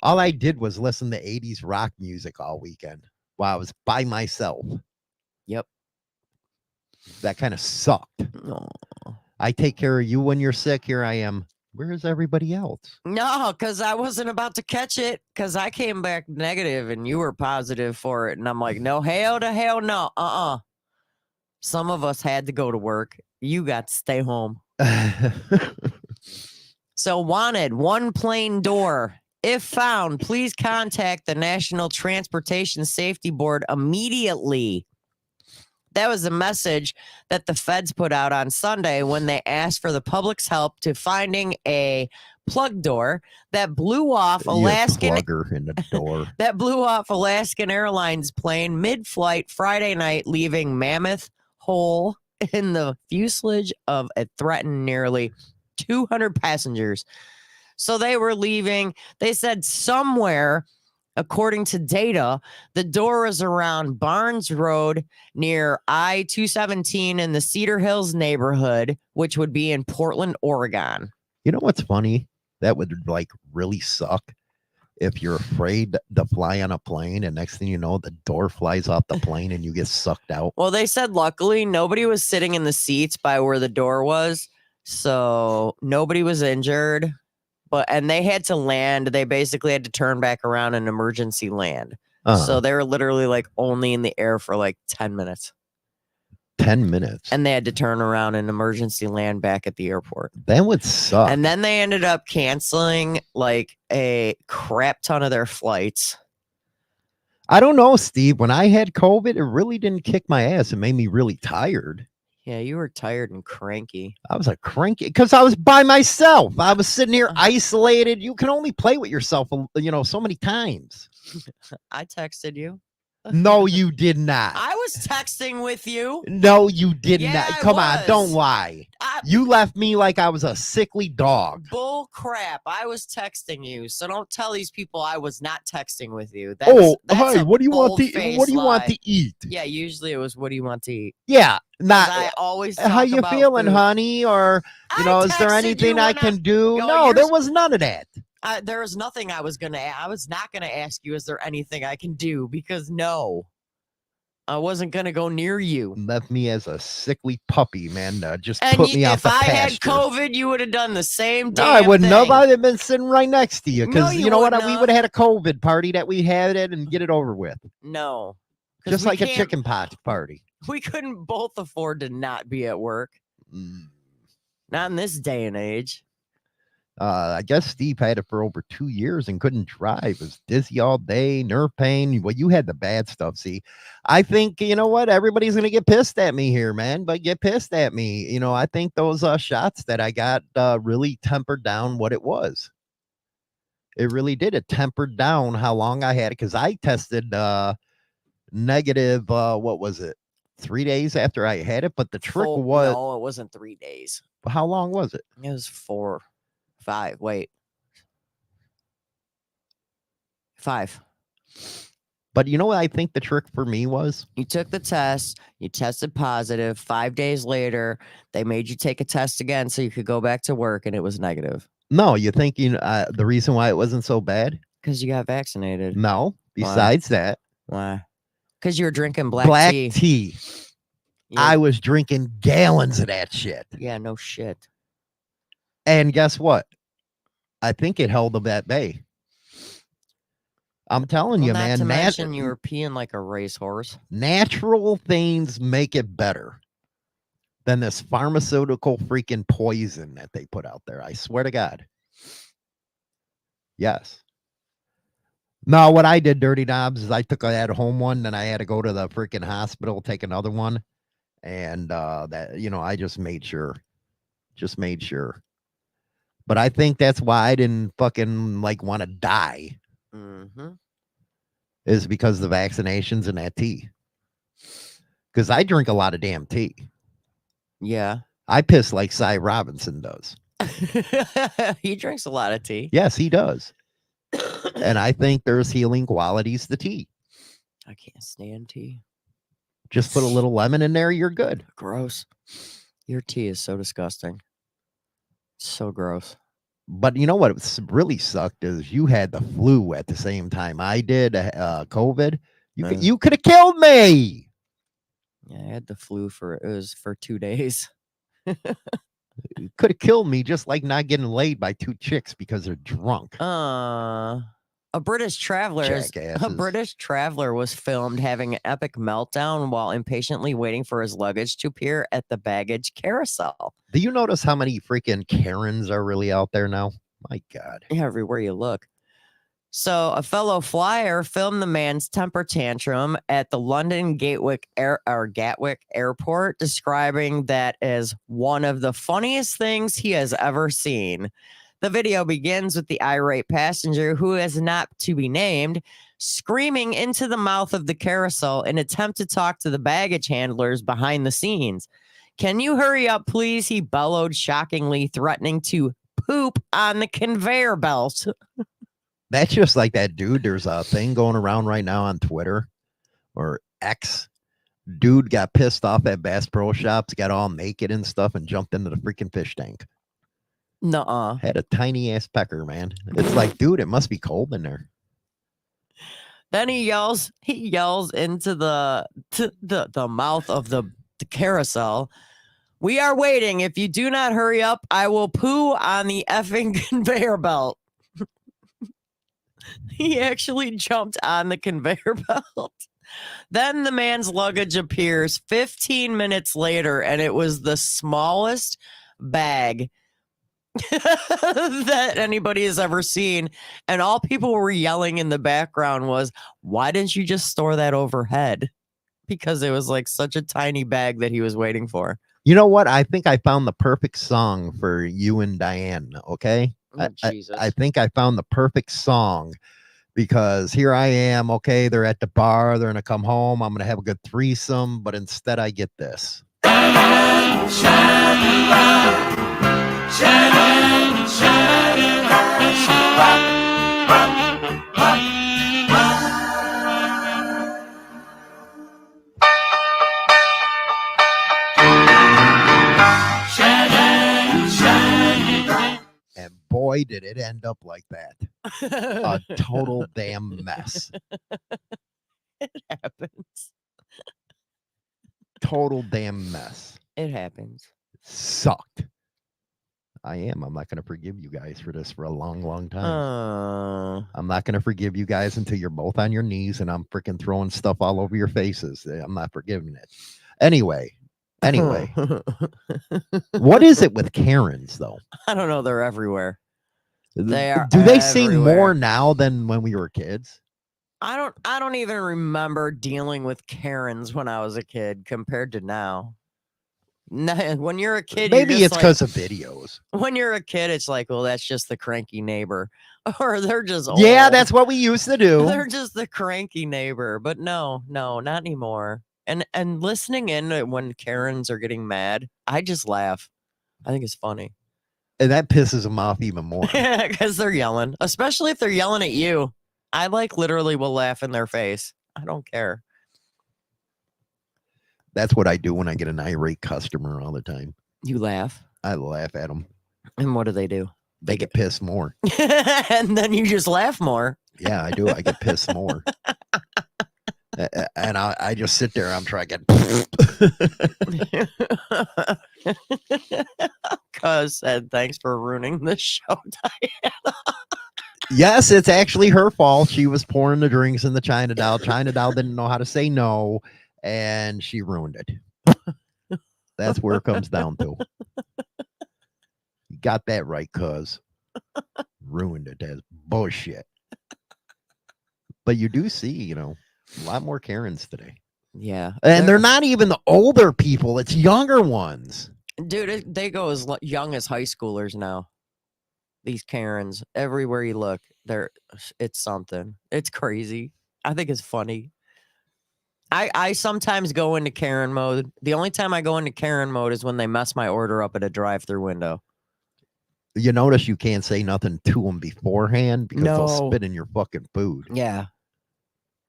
S3: All I did was listen to 80s rock music all weekend while I was by myself.
S4: Yep.
S3: That kind of sucked.
S4: Aw.
S3: I take care of you when you're sick. Here I am. Where is everybody else?
S4: No, because I wasn't about to catch it because I came back negative and you were positive for it. And I'm like, no, hell to hell no. Some of us had to go to work. You got to stay home. So Wanted, one plane door. If found, please contact the National Transportation Safety Board immediately. That was a message that the feds put out on Sunday when they asked for the public's help to finding a plug door that blew off
S3: You
S4: Alaskan
S3: plugger in the door.
S4: that blew off Alaskan Airlines plane mid-flight Friday night, leaving Mammoth hole in the fuselage of a threatened nearly 200 passengers. So they were leaving. They said somewhere, according to data, the door was around Barnes Road near I-217 in the Cedar Hills neighborhood, which would be in Portland, Oregon.
S3: You know what's funny? That would like really suck if you're afraid to fly on a plane and next thing you know, the door flies off the plane and you get sucked out.
S4: Well, they said luckily nobody was sitting in the seats by where the door was. So nobody was injured. And they had to land. They basically had to turn back around and emergency land. So they were literally like only in the air for like 10 minutes.
S3: 10 minutes.
S4: And they had to turn around and emergency land back at the airport.
S3: That would suck.
S4: And then they ended up canceling like a crap ton of their flights.
S3: I don't know, Steve. When I had COVID, it really didn't kick my ass. It made me really tired.
S4: Yeah, you were tired and cranky.
S3: I was like cranky because I was by myself. I was sitting here isolated. You can only play with yourself, you know, so many times.
S4: I texted you.
S3: No, you did not.
S4: I was texting with you.
S3: No, you did
S4: Yeah,
S3: not.
S4: I
S3: Come on,
S4: was.
S3: don't lie. You left me like I was a sickly dog.
S4: Bull crap. I was texting you. So don't tell these people I was not texting with you.
S3: Oh,
S4: that's
S3: hey,
S4: a
S3: what do you want to
S4: bold-faced
S3: what do you want
S4: lie.
S3: to eat?
S4: Yeah, usually it was what do you want to eat?
S3: Yeah,
S4: 'Cause
S3: not
S4: I always
S3: how
S4: talk
S3: you
S4: about
S3: feeling,
S4: food.
S3: honey? Or you
S4: I
S3: know, is there
S4: texted
S3: anything
S4: you
S3: I
S4: when
S3: can do?
S4: Yo,
S3: No,
S4: you're
S3: there
S4: s-
S3: was none of that.
S4: There was nothing I was not gonna ask you, is there anything I can do? Because no. I wasn't gonna go near you.
S3: Left me as a sickly puppy, man. Just
S4: And
S3: put me off
S4: if
S3: the
S4: I had
S3: pasture.
S4: COVID, you would have done the same
S3: No, I
S4: damn
S3: wouldn't have.
S4: thing.
S3: I'd have been sitting right next to you
S4: No,
S3: because
S4: you
S3: you know what?
S4: wouldn't
S3: We
S4: have.
S3: would have had a COVID party that we had it and get it over with,
S4: No. 'Cause
S3: just
S4: we
S3: like a
S4: can't-
S3: chicken pot party.
S4: We couldn't both afford to not be at work.
S3: Mm.
S4: Not in this day and age.
S3: I guess Steve had it for over 2 years and couldn't drive. Was dizzy all day, nerve pain. Well, you had the bad stuff. See, I think you know what? Everybody's gonna get pissed at me here, man. But get pissed at me. You know, I think those shots that I got really tempered down what it was. It really did. It tempered down how long I had it because I tested negative. What was it? 3 days after I had it. But the trick was,
S4: No, it wasn't 3 days.
S3: how long was it?
S4: It was 4, 5. Wait. 5.
S3: But you know what I think the trick for me was?
S4: You took the test, you tested positive. 5 days later, they made you take a test again so you could go back to work, and it was negative
S3: No, you think the reason why it wasn't so bad?
S4: because you got vaccinated.
S3: No. Besides that,
S4: Why? Because you were drinking black tea.
S3: tea.
S4: Yeah.
S3: I was drinking gallons of that shit.
S4: Yeah, no shit.
S3: And guess what? I think it held them at bay. I'm telling you,
S4: Well, not
S3: man.
S4: to mention you were peeing like a racehorse.
S3: Natural things make it better than this pharmaceutical freaking poison that they put out there. I swear to God. Yes. No, what I did, Dirty Knobs, is I took a at-home one, then I had to go to the freaking hospital, take another one. And that, I just made sure. But I think that's why I didn't fucking want to die.
S4: Mm-hmm.
S3: Is because of the vaccinations and that tea. Because I drink a lot of damn tea.
S4: Yeah.
S3: I piss like Cy Robinson does.
S4: He drinks a lot of tea.
S3: Yes, he does. And I think there's healing qualities to tea.
S4: I can't stand tea.
S3: Just put a little lemon in there, you're good.
S4: Gross. Your tea is so disgusting. So gross.
S3: But you know what really sucked is you had the flu at the same time I did, COVID. You could have killed me.
S4: Yeah, I had the flu for 2 days.
S3: You could have killed me, just like not getting laid by 2 chicks because they're drunk.
S4: A British traveler was filmed having an epic meltdown while impatiently waiting for his luggage to appear at the baggage carousel.
S3: Do you notice how many freaking Karens are really out there now? My God.
S4: Yeah, everywhere you look. So a fellow flyer filmed the man's temper tantrum at the London Gatwick Airport, describing that as one of the funniest things he has ever seen. The video begins with the irate passenger, who is not to be named, screaming into the mouth of the carousel in an attempt to talk to the baggage handlers behind the scenes. "Can you hurry up, please?" he bellowed, shockingly threatening to poop on the conveyor belt.
S3: That's just like that dude. There's a thing going around right now on Twitter or X. Dude got pissed off at Bass Pro Shops, got all naked and stuff, and jumped into the freaking fish tank.
S4: Nuh-uh.
S3: Had a tiny ass pecker, man. It's like, dude, it must be cold in there.
S4: Then he yells into the mouth of the carousel. "We are waiting. If you do not hurry up, I will poo on the effing conveyor belt." He actually jumped on the conveyor belt. Then the man's luggage appears 15 minutes later, and it was the smallest bag that anybody has ever seen. And all people were yelling in the background was, "Why didn't you just store that overhead?" Because it was like such a tiny bag that he was waiting for.
S3: You know what? I think I found the perfect song for you and Diane. Okay.
S4: Jesus.
S3: I think I found the perfect song, because here I am. Okay. They're at the bar. They're going to come home. I'm going to have a good threesome. But instead I get this. And boy, did it end up like that. A total damn mess.
S4: It happens.
S3: Total damn mess.
S4: It happens.
S3: Sucked. I'm not going to forgive you guys for this for a long, long time. I'm not going to forgive you guys until you're both on your knees and I'm freaking throwing stuff all over your faces. I'm not forgiving it. Anyway, what is it with Karens though?
S4: I don't know. They're everywhere. They are.
S3: Do they seem
S4: everywhere.
S3: more now than when we were kids?
S4: I don't even remember dealing with Karens when I was a kid compared to now. When you're a kid,
S3: Maybe
S4: you're
S3: it's
S4: just
S3: because of videos.
S4: when you're a kid, it's like, well, that's just the cranky neighbor, or they're just
S3: Yeah,
S4: old.
S3: that's what we used to do.
S4: They're just the cranky neighbor. But no, not anymore. And listening in when Karens are getting mad, I just laugh. I think it's funny
S3: And that pisses them off even more.
S4: because they're yelling, especially if they're yelling at you. I like literally will laugh in their face. I don't care.
S3: That's what I do when I get an irate customer all the time.
S4: You laugh,
S3: I laugh at them.
S4: and what do?
S3: They get pissed more.
S4: And then you just laugh more.
S3: Yeah, I do. I get pissed more. And I just sit there. I'm trying to get.
S4: Cuz said, thanks for ruining the show, Diana.
S3: Yes, it's actually her fault. She was pouring the drinks in the China Doll. China Doll didn't know how to say no, and she ruined it. That's where it comes down to. You got that right, cuz. Ruined it. That's bullshit. But you do see, a lot more Karens today.
S4: Yeah.
S3: And they're not even the older people, it's younger ones.
S4: Dude, they go as young as high schoolers now. These Karens, everywhere you look, it's something. It's crazy. I think it's funny. I sometimes go into Karen mode. The only time I go into Karen mode is when they mess my order up at a drive-through window.
S3: You notice you can't say nothing to them beforehand because they'll
S4: No.
S3: spit in your fucking food.
S4: Yeah.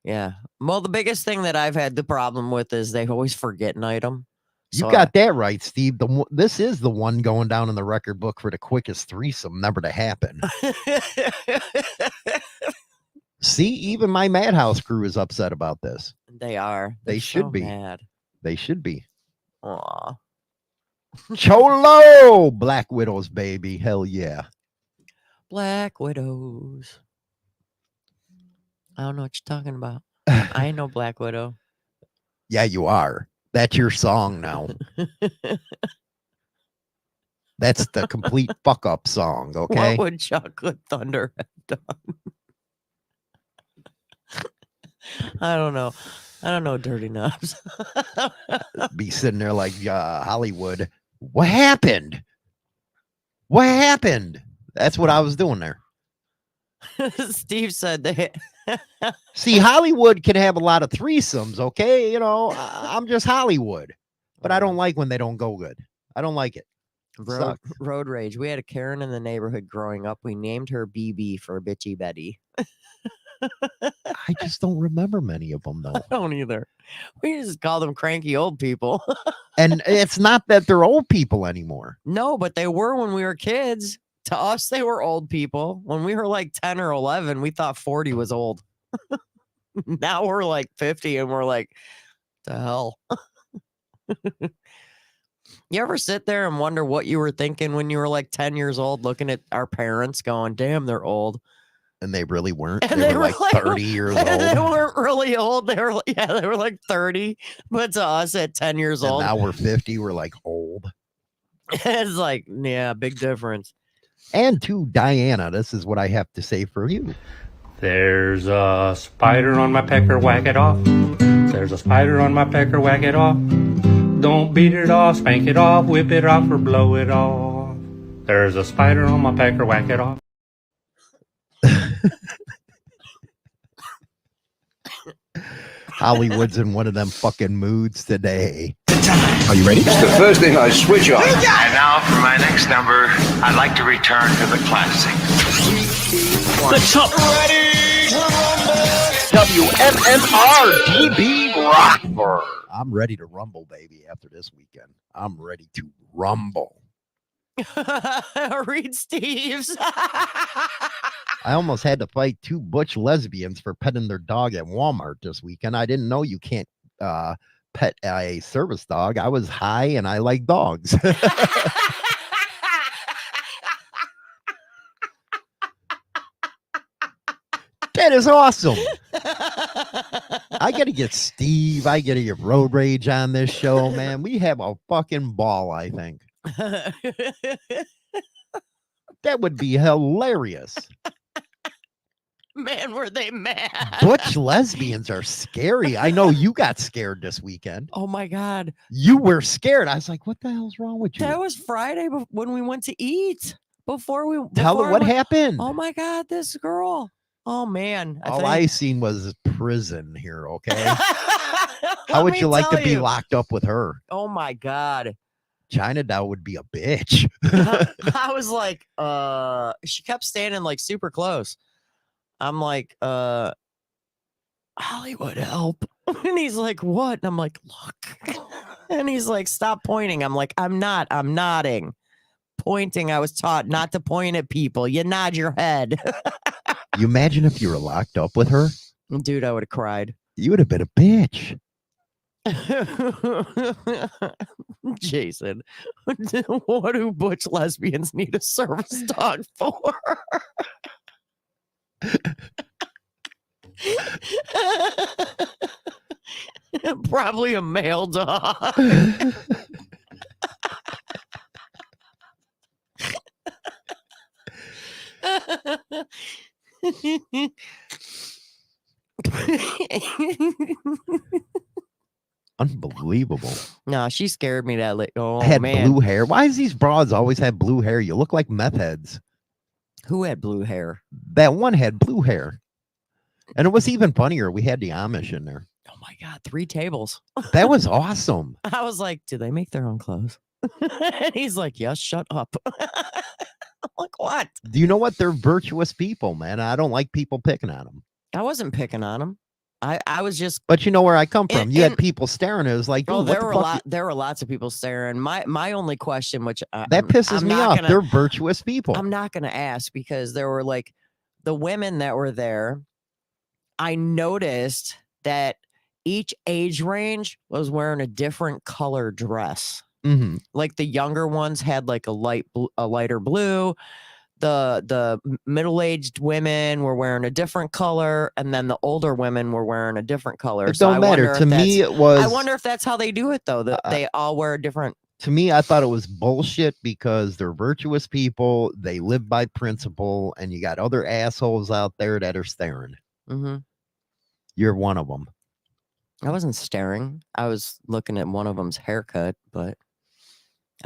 S4: Yeah. Well, the biggest thing that I've had the problem with is they always forget an item.
S3: You
S4: So
S3: got that right, Steve. This is the one going down in the record book for the quickest threesome never to happen. See, even my Madhouse crew is upset about this.
S4: They are.
S3: They
S4: They're
S3: should
S4: so
S3: be.
S4: mad.
S3: They should be.
S4: Aw.
S3: Cholo! Black Widows, baby. Hell yeah.
S4: Black Widows. I don't know what you're talking about. I ain't no Black Widow.
S3: Yeah, you are. That's your song now. That's the complete fuck up song, okay?
S4: What would Chocolate Thunder have done? I don't know. I don't know, Dirty Knobs.
S3: Be sitting there like Hollywood. What happened? What happened? That's what I was doing there.
S4: Steve said they.
S3: See, Hollywood can have a lot of threesomes, okay? I'm just Hollywood. But I don't like when they don't go good. I don't like it.
S4: Road rage. We had a Karen in the neighborhood growing up. We named her BB for Bitchy Betty.
S3: I just don't remember many of them, though.
S4: I don't either. We just call them cranky old people.
S3: And it's not that they're old people anymore.
S4: No, but they were when we were kids. To us, they were old people. When we were like 10 or 11, we thought 40 was old. Now we're like 50 and we're like, the hell? You ever sit there and wonder what you were thinking when you were like 10 years old, looking at our parents going, damn, they're old.
S3: And they really weren't.
S4: And
S3: They were like 30 years old.
S4: They weren't really old. They were like 30. But to us at 10 years
S3: And
S4: old,
S3: now we're 50. We're like old.
S4: it's like, yeah, big difference.
S3: And to Diana, this is what I have to say for you.
S5: There's a spider on my pecker, whack it off. There's a spider on my pecker, whack it off. Don't beat it off, spank it off, whip it off, or blow it off. There's a spider on my pecker, whack it off.
S3: Hollywood's in one of them fucking moods today.
S2: Are you ready? It's the first thing I switch on.
S7: And now for my next number, I'd like to return to the classic.
S6: The top.
S2: WMMR DB Rockford.
S3: I'm ready to rumble, baby, after this weekend. I'm ready to rumble.
S4: Read Steve's.
S3: I almost had to fight two butch lesbians for petting their dog at Walmart this weekend. I didn't know you can't pet a service dog. I was high and I like dogs. That is awesome. I got to get Steve. I got to get Road Rage on this show, man. We have a fucking ball, I think. That would be hilarious.
S4: Man, were they mad?
S3: Butch lesbians are scary. I know you got scared this weekend.
S4: Oh my God.
S3: You were scared. I was like, what the hell's wrong with you?
S4: That was Friday when we went to eat. Before
S3: Tell her
S4: I
S3: what
S4: went-
S3: happened.
S4: Oh my God, this girl. Oh man.
S3: All I seen was prison here, okay? How
S4: Let
S3: would
S4: me
S3: you like to
S4: tell
S3: be
S4: you.
S3: locked up with her?
S4: Oh my God.
S3: China Doll would be a bitch.
S4: I was like, she kept standing like super close. I'm like, Hollywood, help. And he's like, what? And I'm like, look. And he's like, stop pointing. I'm like, I'm nodding. Pointing, I was taught not to point at people. You nod your head.
S3: You imagine if you were locked up with her?
S4: Dude, I would have cried.
S3: You would have been a bitch.
S4: Jason, what do butch lesbians need a service dog for? Probably a male dog.
S3: Unbelievable.
S4: No, she scared me that late. Oh
S3: Had
S4: man,
S3: blue hair. Why does these broads always have blue hair? You look like meth heads.
S4: who had blue hair?
S3: That one had blue hair. And it was even funnier. We had the Amish in there.
S4: Oh my God, 3 tables.
S3: That was awesome.
S4: I was like, do they make their own clothes? And he's like, yes, shut up. I'm like, what?
S3: Do you know what? They're virtuous people, man. I don't like people picking on them.
S4: I wasn't picking on him. I was just
S3: But you know where I come from.
S4: And-
S3: You had
S4: and-
S3: people staring. It was like,
S4: oh,
S3: dude, what
S4: there
S3: the
S4: were a
S3: fuck?
S4: lot. There were lots of people staring. My only question, which
S3: That pisses
S4: I'm
S3: me
S4: not
S3: off.
S4: gonna-
S3: They're virtuous people.
S4: I'm not gonna ask because there were like the women that were there. I noticed that each age range was wearing a different color dress.
S3: hmm
S4: Like the younger ones had like a lighter blue. The middle-aged women were wearing a different color, and then the older women were wearing a different color.
S3: It
S4: So
S3: don't
S4: I
S3: matter.
S4: wonder
S3: To
S4: if
S3: me,
S4: that's-
S3: it was.
S4: I wonder if that's how they do it though. That they all wear a different.
S3: To me, I thought it was bullshit because they're virtuous people. They live by principle, and you got other assholes out there that are staring.
S4: Mm-hmm.
S3: You're one of them.
S4: I wasn't staring. I was looking at one of them's haircut, but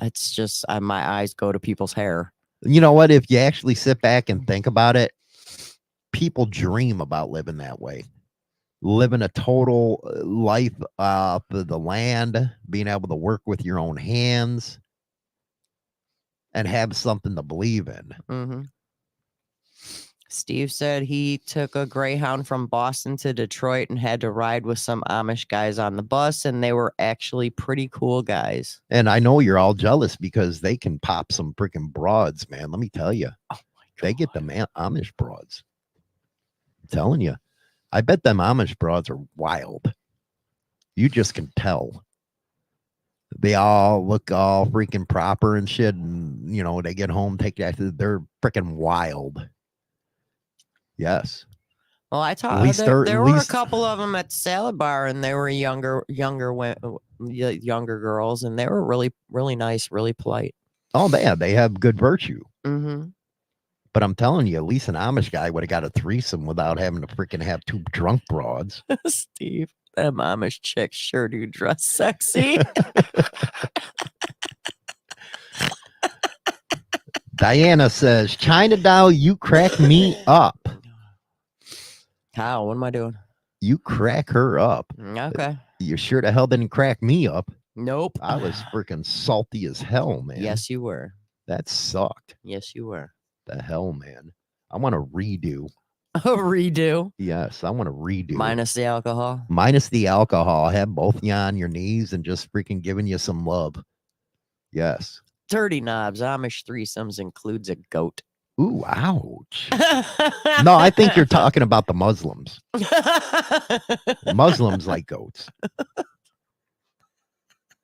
S4: it's just my eyes go to people's hair.
S3: You know what? If you actually sit back and think about it, people dream about living that way. Living a total life off of the land, being able to work with your own hands, and have something to believe in.
S4: Mm-hmm. Steve said he took a Greyhound from Boston to Detroit and had to ride with some Amish guys on the bus, and they were actually pretty cool guys.
S3: And I know you're all jealous because they can pop some freaking broads, man. Let me tell you.
S4: Oh my God.
S3: They get the Amish broads. I'm telling you. I bet them Amish broads are wild. You just can tell. They all look all freaking proper and shit. And, you know, they get home, take that. They're freaking wild. Yes.
S4: Well, I
S3: At
S4: taught
S3: least
S4: there,
S3: they're-
S4: there
S3: at
S4: were a
S3: least-
S4: couple of them at the salad bar, and they were younger girls, and they were really, really nice, really polite.
S3: Oh, they have good virtue.
S4: Mm-hmm.
S3: But I'm telling you, at least an Amish guy would have got a threesome without having to freaking have 2 drunk broads.
S4: Steve, them Amish chicks sure do dress sexy.
S3: Diana says, China Doll, you crack me up.
S4: How? What am I doing?
S3: You crack her up.
S4: Okay.
S3: You sure the hell didn't crack me up.
S4: Nope.
S3: I was freaking salty as hell, man.
S4: Yes, you were.
S3: That sucked.
S4: Yes, you were.
S3: The hell, man. I want to redo.
S4: A redo
S3: Yes, I want to redo.
S4: minus the alcohol.
S3: Minus the alcohol. Have both you on your knees and just freaking giving you some love. Yes.
S4: Dirty knobs. Amish threesomes includes a goat.
S3: Ooh, ouch. No, I think you're talking about the Muslims. Muslims like goats.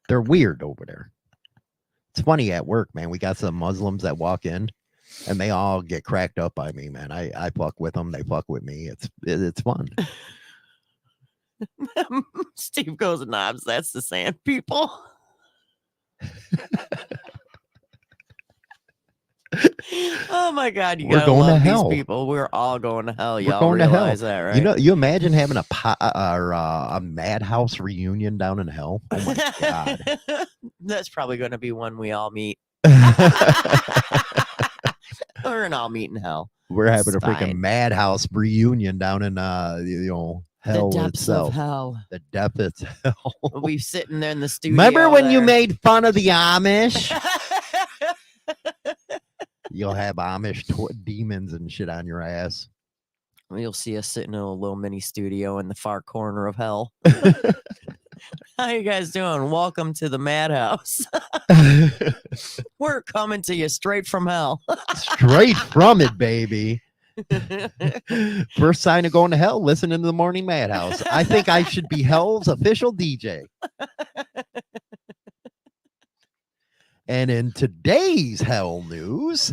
S3: They're weird over there. It's funny at work, man. We got some Muslims that walk in and they all get cracked up by me, man. I fuck with them. They fuck with me. It's fun.
S4: Steve goes, knobs. That's the sand people. Oh my God, you
S3: We're
S4: gotta
S3: going to
S4: love
S3: hell.
S4: these people. We're all going to hell.
S3: We're
S4: Y'all
S3: going to hell.
S4: realize that, right?
S3: You know, you imagine having a madhouse reunion down in hell. Oh my God.
S4: That's probably going to be one we all meet. We're gonna all meet in hell.
S3: We're having a freaking
S4: Fine.
S3: madhouse reunion down in hell
S4: The depths
S3: itself.
S4: of hell.
S3: The depth of hell.
S4: We'll be sitting there in the studio.
S3: Remember when you
S4: there.
S3: made fun of the Amish? You'll have Amish demons and shit on your ass.
S4: You'll see us sitting in a little mini studio in the far corner of hell. How you guys doing? Welcome to the madhouse. We're coming to you straight from hell.
S3: Straight from it, baby. First sign of going to hell, listening to the Morning Madhouse. I think I should be hell's official DJ. And in today's hell news,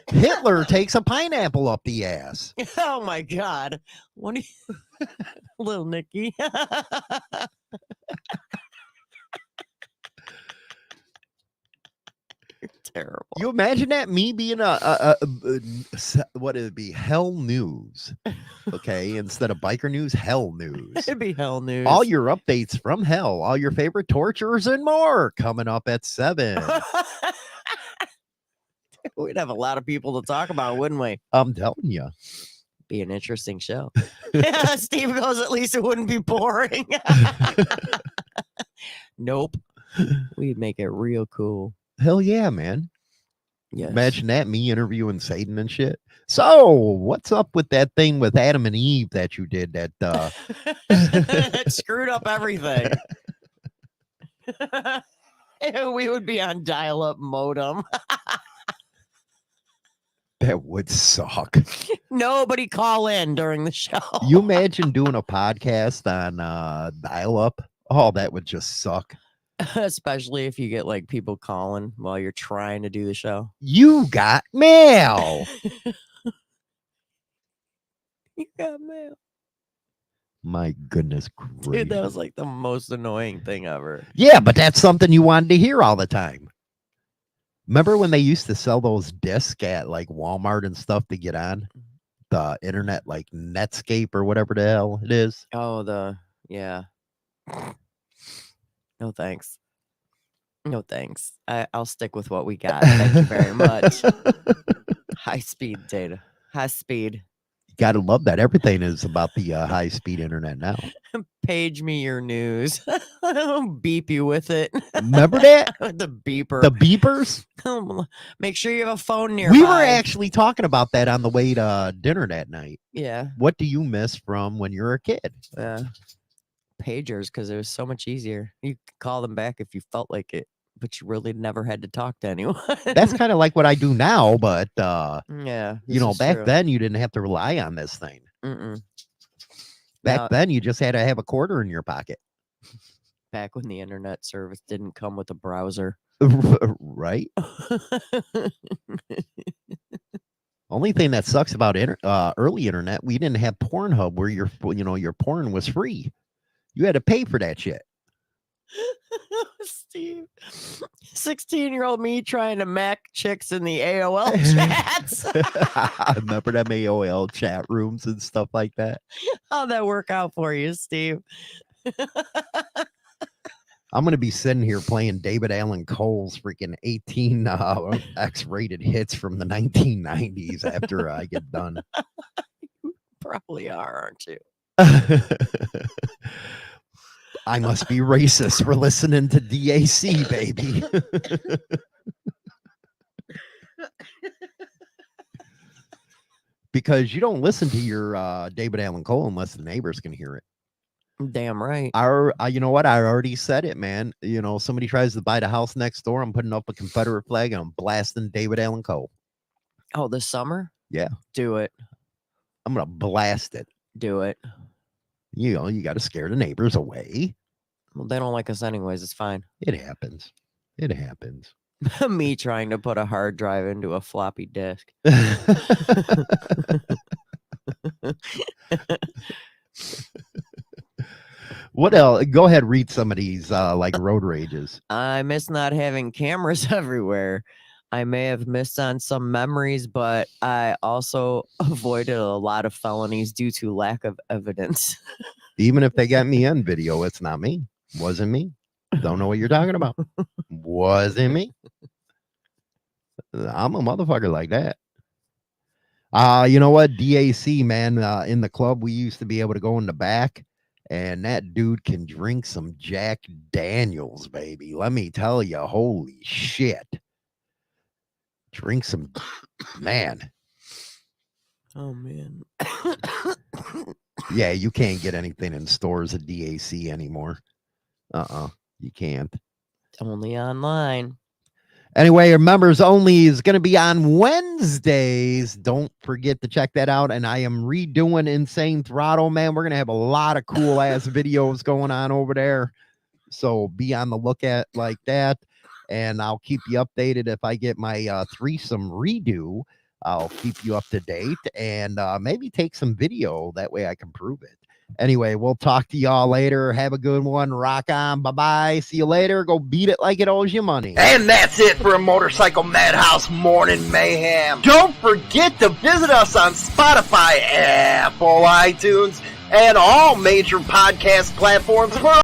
S3: Hitler takes a pineapple up the ass.
S4: Oh my God. What do you little Nicky? You're terrible.
S3: You imagine that, me being what it'd be, hell news, okay, instead of biker news, hell news.
S4: It'd be hell news.
S3: All your updates from hell, all your favorite torturers and more coming up at 7.
S4: We'd have a lot of people to talk about, wouldn't we?
S3: I'm telling you.
S4: Be an interesting show. Yeah, Steve goes, at least it wouldn't be boring. Nope. We'd make it real cool.
S3: Hell yeah, man.
S4: Yes.
S3: Imagine that, me interviewing Satan and shit. So, what's up with that thing with Adam and Eve that you did that
S4: It screwed up everything. We would be on dial-up modem.
S3: that would suck.
S4: Nobody call in during the show.
S3: You imagine doing a podcast on dial-up? Oh, that would just suck.
S4: Especially if you get like people calling while you're trying to do the show.
S3: You got mail.
S4: You got mail.
S3: My goodness
S4: Dude,
S3: gracious.
S4: that was like the most annoying thing ever.
S3: Yeah, but that's something you wanted to hear all the time. Remember when they used to sell those discs at like Walmart and stuff to get on the internet, like Netscape or whatever the hell it is?
S4: Oh, yeah. No thanks. No thanks. I'll stick with what we got. Thank you very much. High speed data. High speed.
S3: Gotta love that. Everything is about the high speed internet now.
S4: Page me your news. I'll beep you with it.
S3: Remember that?
S4: The beeper.
S3: The beepers?
S4: Make sure you have a phone nearby.
S3: We were actually talking about that on the way to dinner that night.
S4: Yeah.
S3: What do you miss from when you were a kid?
S4: Pagers, because it was so much easier. You could call them back if you felt like it, but you really never had to talk to anyone.
S3: That's kind of like what I do now, but
S4: yeah.
S3: you know,
S4: this is
S3: back
S4: true.
S3: then you didn't have to rely on this thing. Back
S4: Now-
S3: then you just had to have a quarter in your pocket.
S4: Back when the internet service didn't come with a browser.
S3: Right? Only thing that sucks about early internet, we didn't have Pornhub where your porn was free. You had to pay for that shit.
S4: Steve, 16-year-old me trying to mac chicks in the AOL chats.
S3: Remember them AOL chat rooms and stuff like that?
S4: How'd that work out for you, Steve?
S3: I'm going to be sitting here playing David Allen Cole's freaking 18 X-rated hits from the 1990s after I get done.
S4: Probably are, aren't you?
S3: I must be racist for listening to DAC, baby. Because you don't listen to your David Allen Cole unless the neighbors can hear it.
S4: Damn right.
S3: You know what? I already said it, man. You know, somebody tries to buy the house next door, I'm putting up a Confederate flag and I'm blasting David Allen Cole.
S4: Oh, this summer?
S3: Yeah.
S4: Do it.
S3: I'm going to blast it.
S4: Do it.
S3: You know, you got to scare the neighbors away.
S4: Well, they don't like us anyways. It's fine.
S3: It happens. It happens.
S4: Me trying to put a hard drive into a floppy disk.
S3: What else? Go ahead, read some of these like road rages.
S4: I miss not having cameras everywhere. I may have missed on some memories, but I also avoided a lot of felonies due to lack of evidence.
S3: Even if they got me on video, it's not me. Wasn't me. Don't know what you're talking about. Wasn't me. I'm a motherfucker like that. You know what? DAC, man, in the club, we used to be able to go in the back, and that dude can drink some Jack Daniels, baby. Let me tell you, holy shit. Drink some, man.
S4: Oh, man.
S3: Yeah, you can't get anything in stores at DAC anymore. You can't.
S4: Only online.
S3: Anyway, our members only is going to be on Wednesdays. Don't forget to check that out. And I am redoing Insane Throttle, man. We're going to have a lot of cool ass videos going on over there. So be on the lookout like that. And I'll keep you updated if I get my threesome redo. I'll keep you up to date and maybe take some video. That way I can prove it. Anyway, we'll talk to y'all later. Have a good one. Rock on. Bye-bye. See you later. Go beat it like it owes you money.
S2: And that's it for a Motorcycle Madhouse Morning Mayhem. Don't forget to visit us on Spotify, Apple, iTunes, and all major podcast platforms for